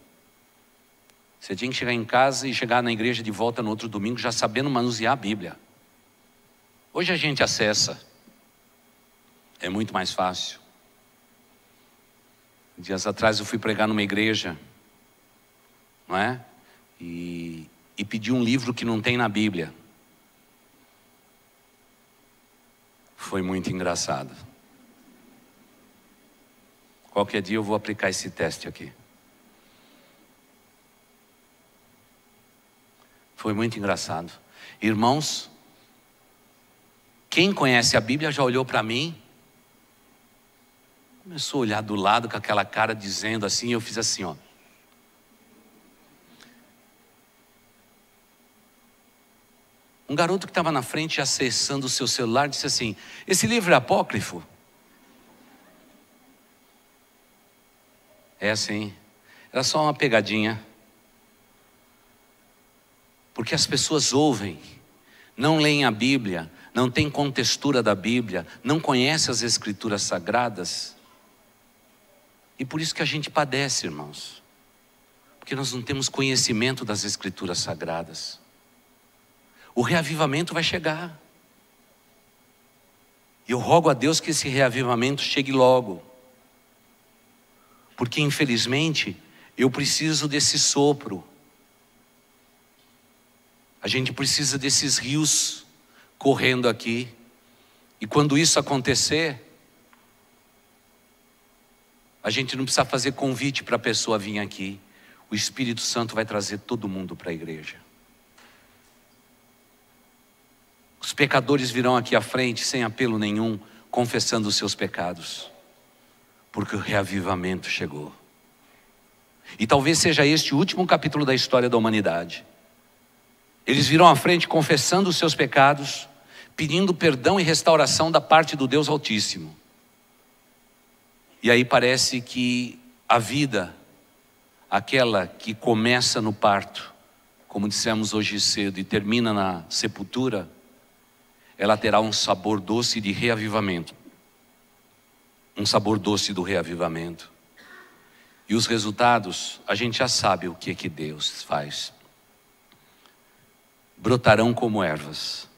Você tinha que chegar em casa e chegar na igreja de volta no outro domingo já sabendo manusear a Bíblia. Hoje a gente acessa. É muito mais fácil. Dias atrás eu fui pregar numa igreja, não é? E pedi um livro que não tem na Bíblia. Foi muito engraçado. Qualquer dia eu vou aplicar esse teste aqui. Foi muito engraçado. Irmãos, quem conhece a Bíblia já olhou para mim, começou a olhar do lado com aquela cara dizendo assim, eu fiz assim, ó. Um garoto que estava na frente acessando o seu celular disse assim: esse livro é apócrifo? É assim, era só uma pegadinha. Porque as pessoas ouvem, não leem a Bíblia, não têm contextura da Bíblia, não conhecem as Escrituras Sagradas. E por isso que a gente padece, irmãos. Porque nós não temos conhecimento das Escrituras Sagradas. O reavivamento vai chegar. E eu rogo a Deus que esse reavivamento chegue logo. Porque infelizmente eu preciso desse sopro. A gente precisa desses rios correndo aqui. E quando isso acontecer, a gente não precisa fazer convite para a pessoa vir aqui. O Espírito Santo vai trazer todo mundo para a igreja. Os pecadores virão aqui à frente sem apelo nenhum, confessando os seus pecados. Porque o reavivamento chegou. E talvez seja este o último capítulo da história da humanidade. Eles virão à frente confessando os seus pecados, pedindo perdão e restauração da parte do Deus Altíssimo. E aí parece que a vida, aquela que começa no parto, como dissemos hoje cedo, e termina na sepultura, ela terá um sabor doce de reavivamento. Um sabor doce do reavivamento. E os resultados, a gente já sabe o que Deus faz. Brotarão como ervas,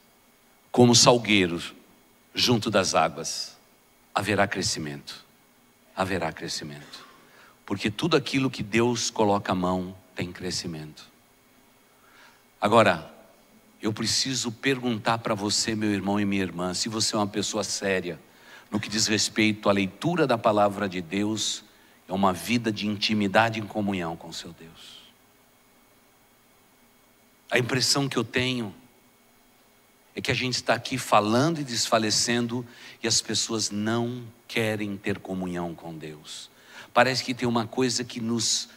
como salgueiros junto das águas. Haverá crescimento. Haverá crescimento. Porque tudo aquilo que Deus coloca a mão tem crescimento. Agora, eu preciso perguntar para você, meu irmão e minha irmã, se você é uma pessoa séria no que diz respeito à leitura da palavra de Deus, é uma vida de intimidade e comunhão com o seu Deus. A impressão que eu tenho é que a gente está aqui falando e desfalecendo e as pessoas não querem ter comunhão com Deus. Parece que tem uma coisa que nos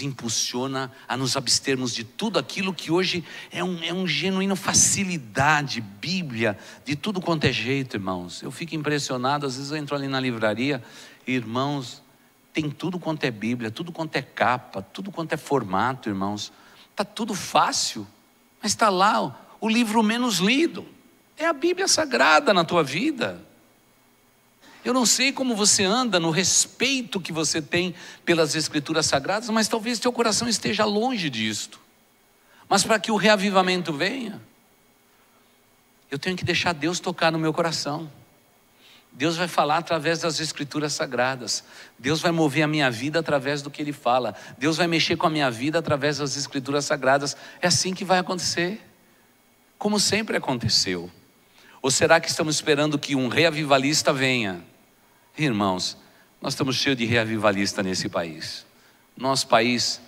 impulsiona a nos abstermos de tudo aquilo que hoje é um genuíno facilidade, Bíblia, de tudo quanto é jeito, irmãos. Eu fico impressionado, às vezes eu entro ali na livraria, irmãos, tem tudo quanto é Bíblia, tudo quanto é capa, tudo quanto é formato, irmãos. Está tudo fácil, mas está lá o livro menos lido. É a Bíblia Sagrada na tua vida. Eu não sei como você anda no respeito que você tem pelas Escrituras Sagradas, mas talvez teu coração esteja longe disto. Mas para que o reavivamento venha, eu tenho que deixar Deus tocar no meu coração. Deus vai falar através das Escrituras Sagradas. Deus vai mover a minha vida através do que Ele fala. Deus vai mexer com a minha vida através das Escrituras Sagradas. É assim que vai acontecer, como sempre aconteceu. Ou será que estamos esperando que um reavivalista venha? Irmãos, nós estamos cheios de reavivalista nesse país. Nosso país,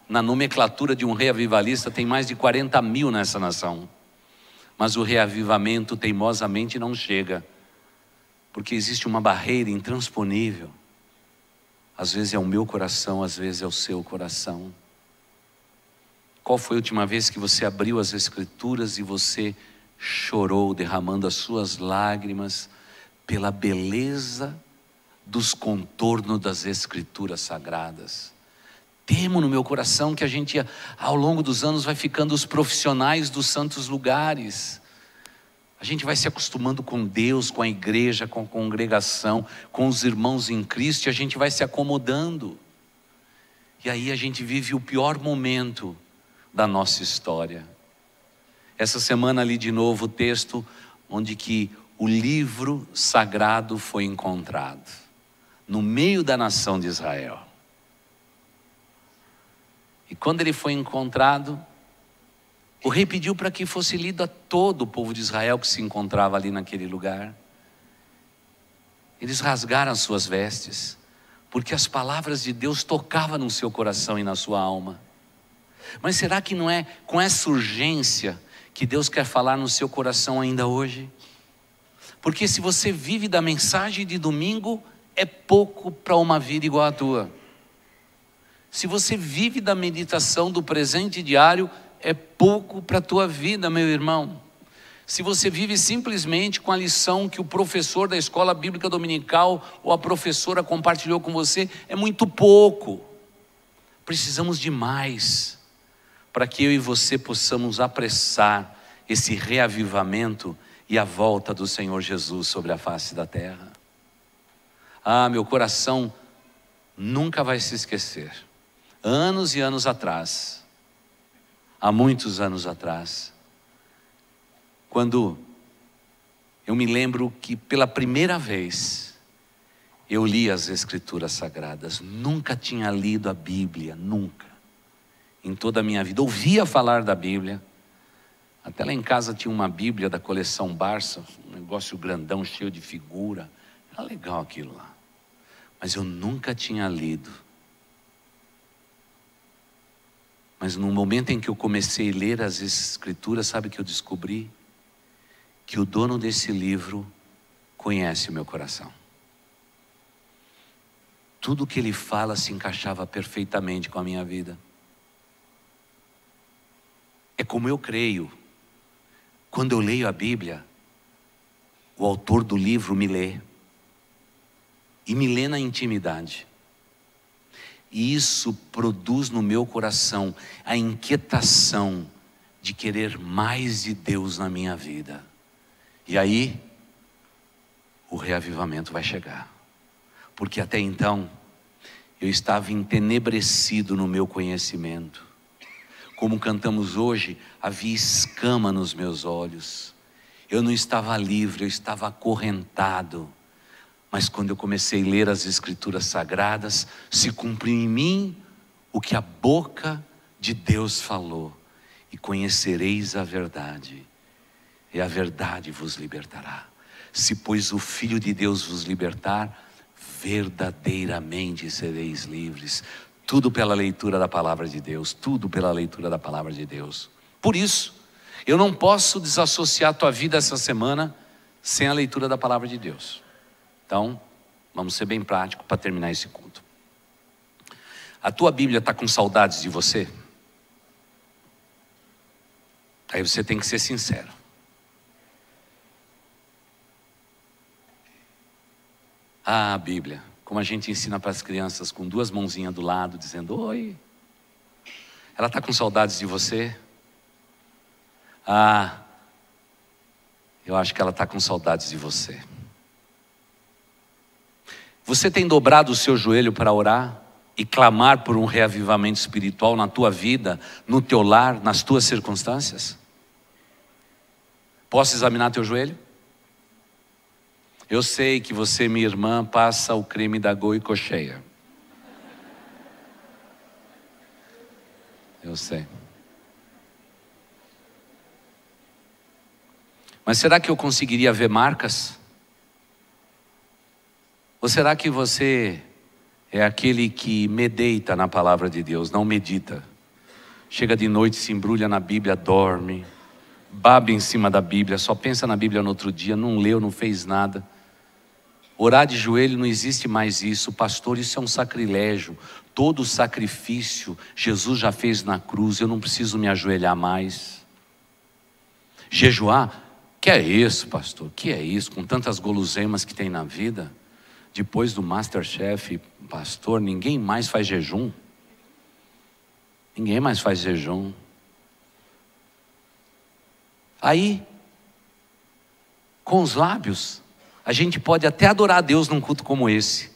na nomenclatura de um reavivalista, tem mais de 40 mil nessa nação. Mas o reavivamento teimosamente não chega, porque existe uma barreira intransponível. Às vezes é o meu coração, às vezes é o seu coração. Qual foi a última vez que você abriu as Escrituras e você chorou, derramando as suas lágrimas pela beleza dos contornos das Escrituras Sagradas? Temo no meu coração que a gente, ao longo dos anos, vai ficando os profissionais dos santos lugares. A gente vai se acostumando com Deus, com a igreja, com a congregação, com os irmãos em Cristo, e a gente vai se acomodando. E aí a gente vive o pior momento da nossa história. Essa semana li de novo o texto onde que o livro sagrado foi encontrado, no meio da nação de Israel. E quando ele foi encontrado, o rei pediu para que fosse lido a todo o povo de Israel que se encontrava ali naquele lugar. Eles rasgaram as suas vestes, porque as palavras de Deus tocavam no seu coração e na sua alma. Mas será que não é com essa urgência que Deus quer falar no seu coração ainda hoje? Porque se você vive da mensagem de domingo, é pouco para uma vida igual à tua. Se você vive da meditação do presente diário, é pouco para a tua vida, meu irmão. Se você vive simplesmente com a lição que o professor da escola bíblica dominical ou a professora compartilhou com você, é muito pouco. Precisamos de mais, para que eu e você possamos apressar esse reavivamento e a volta do Senhor Jesus sobre a face da terra. Meu coração nunca vai se esquecer. Anos e anos atrás, há muitos anos atrás, quando eu me lembro que pela primeira vez eu li as Escrituras Sagradas. Nunca tinha lido a Bíblia, nunca, em toda a minha vida. Ouvia falar da Bíblia. Até lá em casa tinha uma Bíblia da coleção Barça, um negócio grandão, cheio de figura. Era legal aquilo lá. Mas eu nunca tinha lido. Mas no momento em que eu comecei a ler as Escrituras, sabe o que eu descobri? Que o dono desse livro conhece o meu coração. Tudo o que ele fala se encaixava perfeitamente com a minha vida. É como eu creio. Quando eu leio a Bíblia, o autor do livro me lê. e me lê na intimidade. E isso produz no meu coração a inquietação de querer mais de Deus na minha vida. E aí, o reavivamento vai chegar. Porque até então, eu estava entenebrecido no meu conhecimento. Como cantamos hoje, havia escama nos meus olhos. Eu não estava livre, eu estava acorrentado. Mas quando eu comecei a ler as Escrituras Sagradas, se cumpriu em mim o que a boca de Deus falou. E conhecereis a verdade, e a verdade vos libertará. Se pois o Filho de Deus vos libertar, verdadeiramente sereis livres. Tudo pela leitura da palavra de Deus, tudo pela leitura da palavra de Deus. Por isso, eu não posso desassociar a tua vida essa semana sem a leitura da palavra de Deus. Então, vamos ser bem práticos para terminar esse culto. A tua Bíblia está com saudades de você? Aí você tem que ser sincero. Ah, Bíblia, como a gente ensina para as crianças com duas mãozinhas do lado, dizendo oi. Ela está com saudades de você? Ah, eu acho que ela está com saudades de você. Você tem dobrado o seu joelho para orar e clamar por um reavivamento espiritual na tua vida, no teu lar, nas tuas circunstâncias? Posso examinar teu joelho? Eu sei que você, minha irmã, passa o creme da goicocheia. Eu sei. Mas será que eu conseguiria ver marcas? Ou será que você é aquele que medita na palavra de Deus, não medita? Chega de noite, se embrulha na Bíblia, dorme, baba em cima da Bíblia, só pensa na Bíblia no outro dia, não leu, não fez nada. Orar de joelho não existe mais isso, pastor, isso é um sacrilégio. Todo sacrifício Jesus já fez na cruz, eu não preciso me ajoelhar mais. Jejuar? Que é isso, pastor? Que é isso? Com tantas guloseimas que tem na vida, depois do Masterchef, pastor, ninguém mais faz jejum. Ninguém mais faz jejum. Aí, com os lábios, a gente pode até adorar a Deus num culto como esse,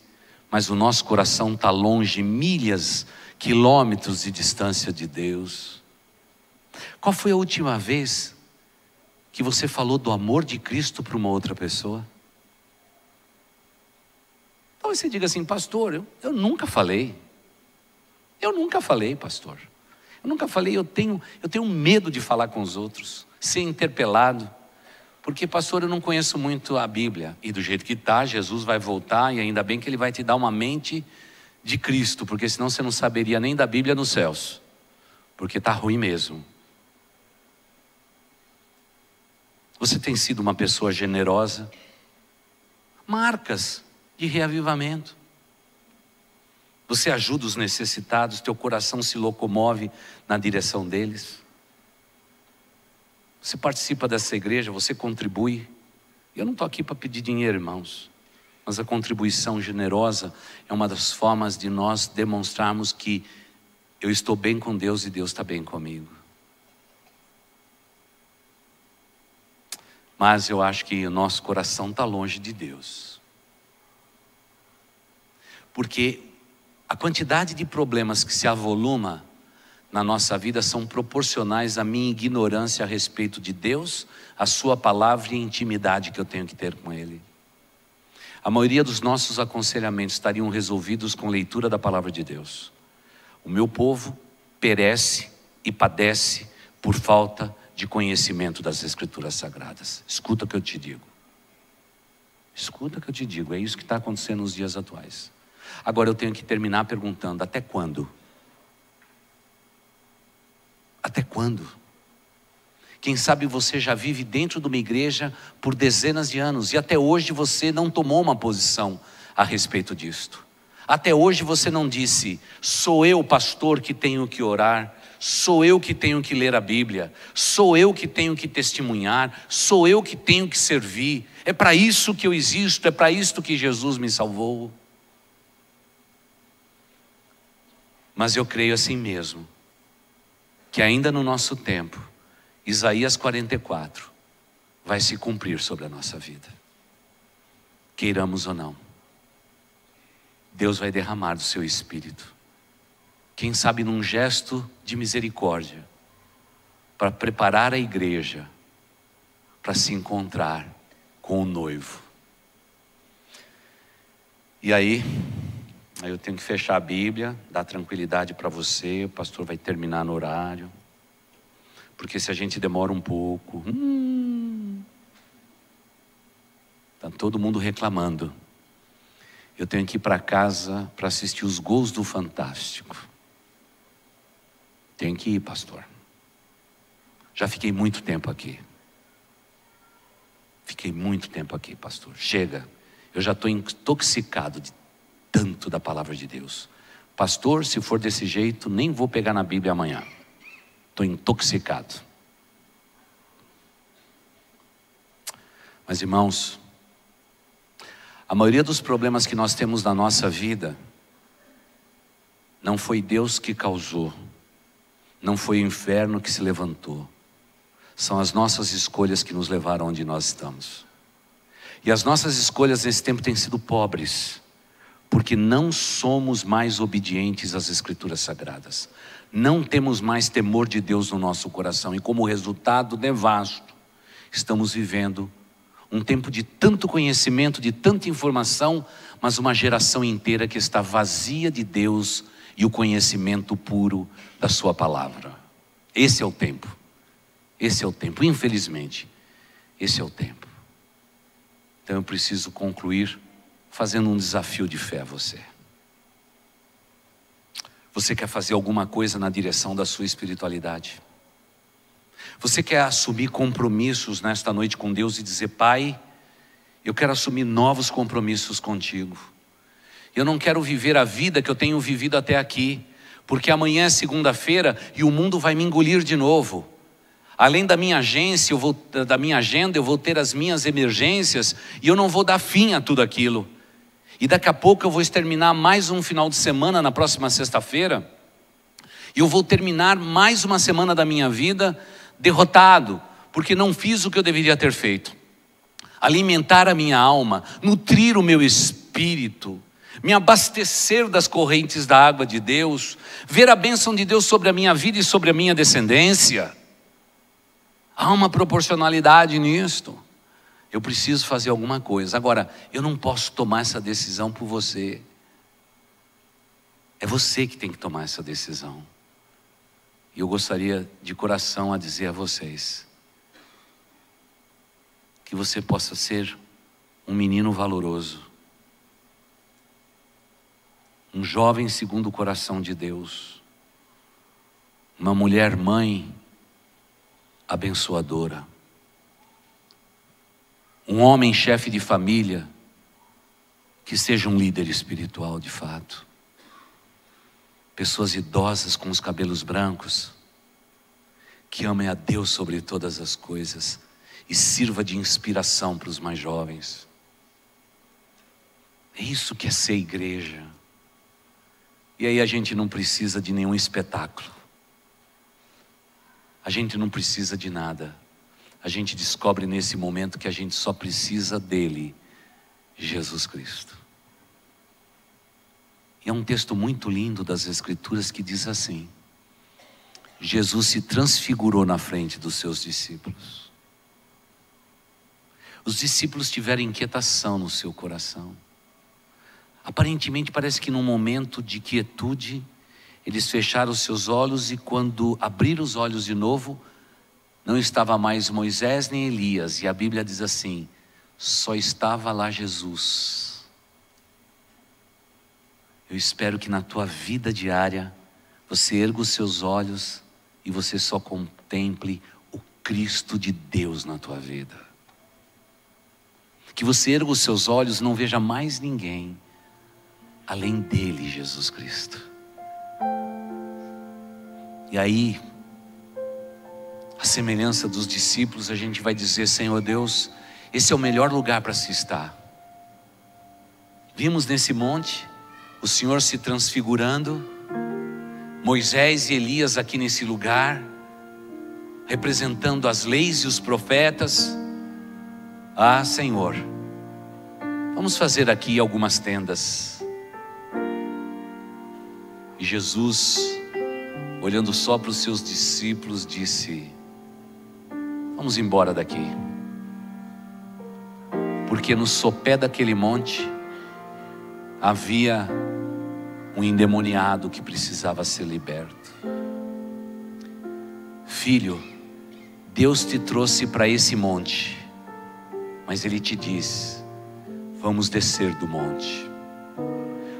mas o nosso coração está longe, milhas, quilômetros de distância de Deus. Qual foi a última vez que você falou do amor de Cristo para uma outra pessoa? Talvez você diga assim, pastor, eu nunca falei. Eu nunca falei, pastor. Eu nunca falei, eu tenho medo de falar com os outros, ser interpelado. Porque, pastor, eu não conheço muito a Bíblia. E do jeito que está, Jesus vai voltar e ainda bem que Ele vai te dar uma mente de Cristo, porque senão você não saberia nem da Bíblia nos céus. Porque está ruim mesmo. Você tem sido uma pessoa generosa? Marcas de reavivamento. Você ajuda os necessitados, teu coração se locomove na direção deles. Você participa dessa igreja, você contribui. Eu não estou aqui para pedir dinheiro, irmãos. Mas a contribuição generosa é uma das formas de nós demonstrarmos que eu estou bem com Deus e Deus está bem comigo. Mas eu acho que o nosso coração está longe de Deus. Porque a quantidade de problemas que se avoluma na nossa vida são proporcionais à minha ignorância a respeito de Deus, a sua palavra e a intimidade que eu tenho que ter com Ele. A maioria dos nossos aconselhamentos estariam resolvidos com leitura da palavra de Deus. O meu povo perece e padece por falta de conhecimento das Escrituras Sagradas. Escuta o que eu te digo. Escuta o que eu te digo, é isso que está acontecendo nos dias atuais. Agora eu tenho que terminar perguntando, até quando? Até quando? Quem sabe você já vive dentro de uma igreja por dezenas de anos e até hoje você não tomou uma posição a respeito disto. Até hoje você não disse, sou eu, pastor, que tenho que orar, sou eu que tenho que ler a Bíblia, sou eu que tenho que testemunhar, sou eu que tenho que servir, é para isso que eu existo, é para isso que Jesus me salvou. Mas eu creio assim mesmo, que ainda no nosso tempo, Isaías 44 vai se cumprir sobre a nossa vida. Queiramos ou não, Deus vai derramar do seu Espírito. Quem sabe num gesto de misericórdia, para preparar a igreja para se encontrar com o noivo. E aí eu tenho que fechar a Bíblia, dar tranquilidade para você. O pastor vai terminar no horário, porque se a gente demora um pouco, está todo mundo reclamando. Eu tenho que ir para casa para assistir os gols do Fantástico. Tenho que ir, pastor. Já fiquei muito tempo aqui. Fiquei muito tempo aqui, pastor. Chega. Eu já estou intoxicado de tanto da palavra de Deus. Pastor, se for desse jeito, nem vou pegar na Bíblia amanhã. Estou intoxicado. Mas irmãos, a maioria dos problemas que nós temos na nossa vida, não foi Deus que causou, não foi o inferno que se levantou. São as nossas escolhas que nos levaram onde nós estamos. E as nossas escolhas nesse tempo têm sido pobres, porque não somos mais obedientes às Escrituras Sagradas. Não temos mais temor de Deus no nosso coração. E como resultado nefasto, estamos vivendo um tempo de tanto conhecimento, de tanta informação, mas uma geração inteira que está vazia de Deus e o conhecimento puro da sua palavra. Esse é o tempo. Esse é o tempo, infelizmente, esse é o tempo. Então eu preciso concluir fazendo um desafio de fé a você. Você quer fazer alguma coisa na direção da sua espiritualidade? Você quer assumir compromissos nesta noite com Deus e dizer: Pai, eu quero assumir novos compromissos contigo. Eu não quero viver a vida que eu tenho vivido até aqui, porque amanhã é segunda-feira e o mundo vai me engolir de novo. Além da minha agenda, eu vou ter as minhas emergências e eu não vou dar fim a tudo aquilo. E daqui a pouco eu vou exterminar mais um final de semana na próxima sexta-feira. E eu vou terminar mais uma semana da minha vida derrotado, porque não fiz o que eu deveria ter feito. Alimentar a minha alma, nutrir o meu espírito, me abastecer das correntes da água de Deus, ver a bênção de Deus sobre a minha vida e sobre a minha descendência. Há uma proporcionalidade nisto. Eu preciso fazer alguma coisa. Agora, eu não posso tomar essa decisão por você. É você que tem que tomar essa decisão. E eu gostaria de coração a dizer a vocês que você possa ser um menino valoroso, um jovem segundo o coração de Deus, uma mulher mãe abençoadora, um homem chefe de família que seja um líder espiritual de fato. Pessoas idosas com os cabelos brancos, que amem a Deus sobre todas as coisas e sirva de inspiração para os mais jovens. É isso que é ser igreja. E aí a gente não precisa de nenhum espetáculo. A gente não precisa de nada. A gente descobre nesse momento que a gente só precisa dele, Jesus Cristo. E é um texto muito lindo das Escrituras que diz assim: Jesus se transfigurou na frente dos seus discípulos. Os discípulos tiveram inquietação no seu coração. Aparentemente parece que num momento de quietude, eles fecharam os seus olhos e quando abriram os olhos de novo, não estava mais Moisés nem Elias. E a Bíblia diz assim: só estava lá Jesus. Eu espero que na tua vida diária, você erga os seus olhos e você só contemple o Cristo de Deus na tua vida. Que você erga os seus olhos e não veja mais ninguém além dele, Jesus Cristo. E aí, a semelhança dos discípulos, a gente vai dizer: Senhor Deus, esse é o melhor lugar para se estar. Vimos nesse monte o Senhor se transfigurando, Moisés e Elias aqui nesse lugar, representando as leis e os profetas. Ah, Senhor, vamos fazer aqui algumas tendas. E Jesus, olhando só para os seus discípulos, disse: vamos embora daqui, porque no sopé daquele monte havia um endemoniado que precisava ser liberto. Filho, Deus te trouxe para esse monte, mas Ele te diz: vamos descer do monte,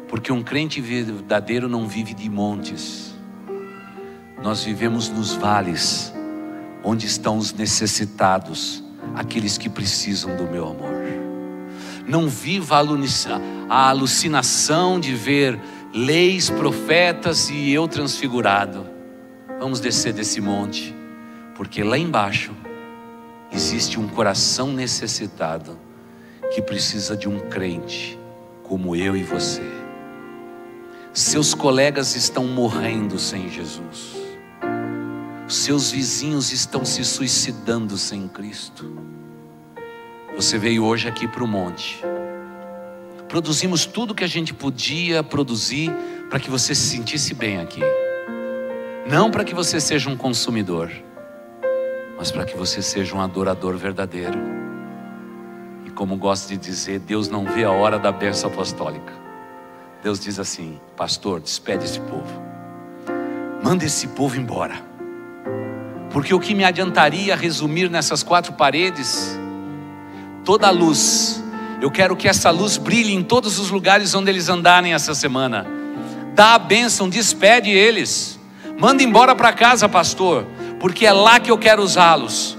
porque um crente verdadeiro não vive de montes. Nós vivemos nos vales, onde estão os necessitados, aqueles que precisam do meu amor. Não viva a alucinação de ver leis, profetas e eu transfigurado. Vamos descer desse monte, porque lá embaixo existe um coração necessitado que precisa de um crente como eu e você. Seus colegas estão morrendo sem Jesus. Seus vizinhos estão se suicidando sem Cristo. Você veio hoje aqui para o monte. Produzimos tudo que a gente podia produzir para que você se sentisse bem aqui. Não para que você seja um consumidor, mas para que você seja um adorador verdadeiro. E como gosto de dizer, Deus não vê a hora da bênção apostólica. Deus diz assim: pastor, despede esse povo. Manda esse povo embora. Porque o que me adiantaria resumir nessas 4 paredes? Toda a luz. Eu quero que essa luz brilhe em todos os lugares onde eles andarem essa semana. Dá a bênção, despede eles. Manda embora para casa, pastor, porque é lá que eu quero usá-los.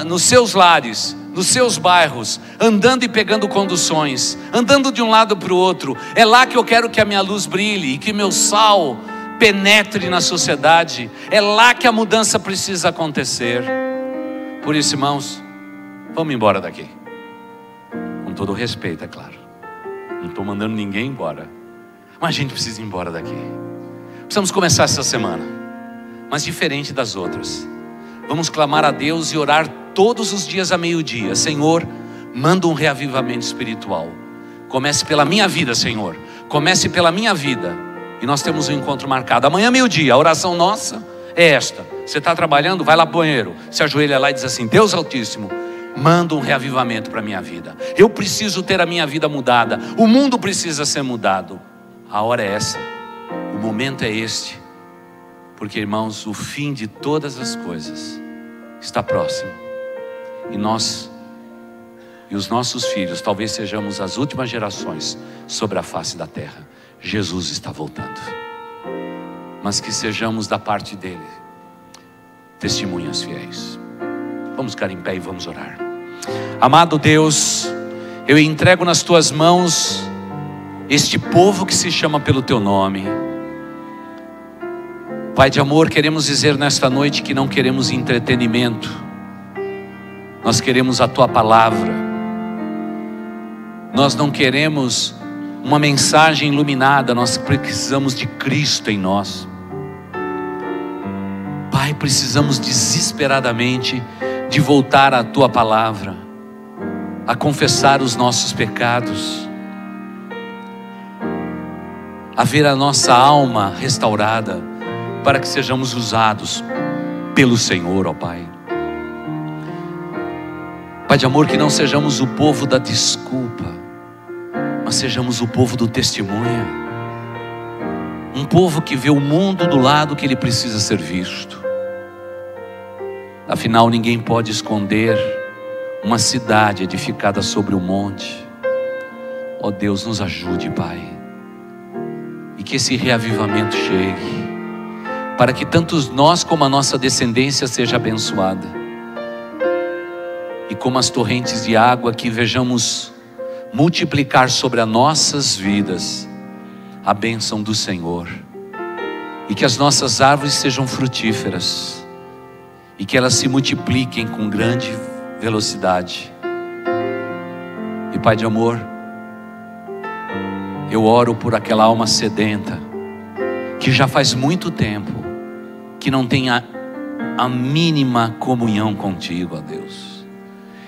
Nos seus lares, nos seus bairros, andando e pegando conduções, andando de um lado para o outro. É lá que eu quero que a minha luz brilhe e que meu sal penetre na sociedade. É lá que a mudança precisa acontecer. Por isso, irmãos, vamos embora daqui. Com todo respeito, é claro. Não estou mandando ninguém embora, mas a gente precisa ir embora daqui. Precisamos começar essa semana, mas diferente das outras. Vamos clamar a Deus e orar todos os dias a meio-dia. Senhor, manda um reavivamento espiritual. Comece pela minha vida, Senhor. Comece pela minha vida. E nós temos um encontro marcado amanhã meio-dia. A oração nossa é esta. Você está trabalhando? Vai lá para o banheiro, se ajoelha lá e diz assim: Deus Altíssimo, manda um reavivamento para a minha vida. Eu preciso ter a minha vida mudada. O mundo precisa ser mudado. A hora é essa. O momento é este. Porque, irmãos, o fim de todas as coisas está próximo. E nós e os nossos filhos talvez sejamos as últimas gerações sobre a face da terra. Jesus está voltando. Mas que sejamos da parte dele testemunhas fiéis. Vamos ficar em pé e vamos orar. Amado Deus, eu entrego nas tuas mãos este povo que se chama pelo teu nome. Pai de amor, queremos dizer nesta noite que não queremos entretenimento. Nós queremos a tua palavra. Nós não queremos uma mensagem iluminada. Nós precisamos de Cristo em nós. Pai, precisamos desesperadamente de voltar à tua palavra, a confessar os nossos pecados, a ver a nossa alma restaurada, para que sejamos usados pelo Senhor, ó Pai. Pai de amor, que não sejamos o povo da desculpa, mas sejamos o povo do testemunho. Um povo que vê o mundo do lado que ele precisa ser visto. Afinal, ninguém pode esconder uma cidade edificada sobre um monte. Ó Deus, nos ajude, Pai, e que esse reavivamento chegue, para que tanto nós como a nossa descendência seja abençoada, e como as torrentes de água que vejamos multiplicar sobre as nossas vidas a bênção do Senhor, e que as nossas árvores sejam frutíferas, e que elas se multipliquem com grande velocidade. E Pai de amor, eu oro por aquela alma sedenta que já faz muito tempo que não tem a mínima comunhão contigo, ó Deus.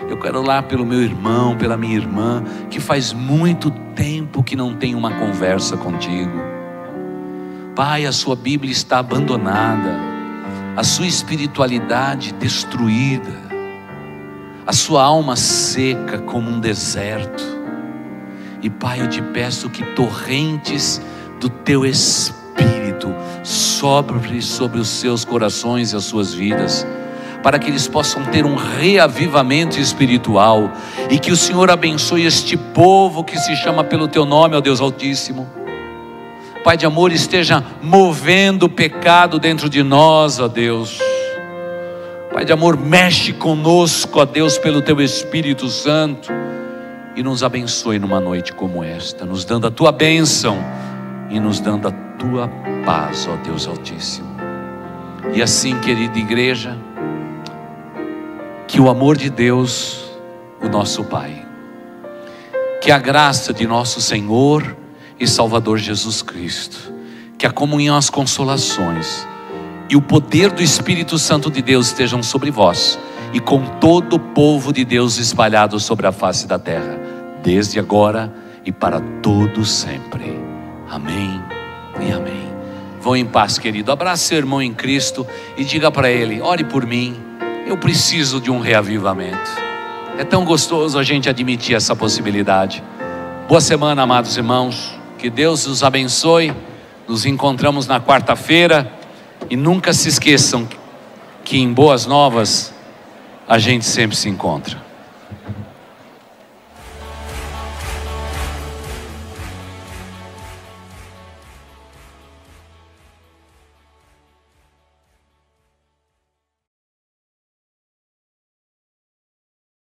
Eu quero orar pelo meu irmão, pela minha irmã, que faz muito tempo que não tem uma conversa contigo. Pai, a sua Bíblia está abandonada, a sua espiritualidade destruída, a sua alma seca como um deserto. E Pai, eu te peço que torrentes do teu Espírito sobre os seus corações e as suas vidas, para que eles possam ter um reavivamento espiritual, e que o Senhor abençoe este povo que se chama pelo teu nome, ó Deus Altíssimo. Pai de amor, esteja movendo o pecado dentro de nós, ó Deus. Pai de amor, mexe conosco, ó Deus, pelo teu Espírito Santo, e nos abençoe numa noite como esta, nos dando a tua bênção e nos dando a tua paz, ó Deus Altíssimo. E assim, querida igreja, que o amor de Deus, o nosso Pai, que a graça de nosso Senhor e Salvador Jesus Cristo, que a comunhão, as consolações e o poder do Espírito Santo de Deus estejam sobre vós e com todo o povo de Deus espalhado sobre a face da terra, desde agora e para todo sempre. Amém e amém. Vão em paz, querido. Abraça seu irmão em Cristo e diga para ele: ore por mim, eu preciso de um reavivamento. É tão gostoso a gente admitir essa possibilidade. Boa semana, amados irmãos. Que Deus os abençoe. Nos encontramos na quarta-feira. E nunca se esqueçam que em Boas Novas a gente sempre se encontra.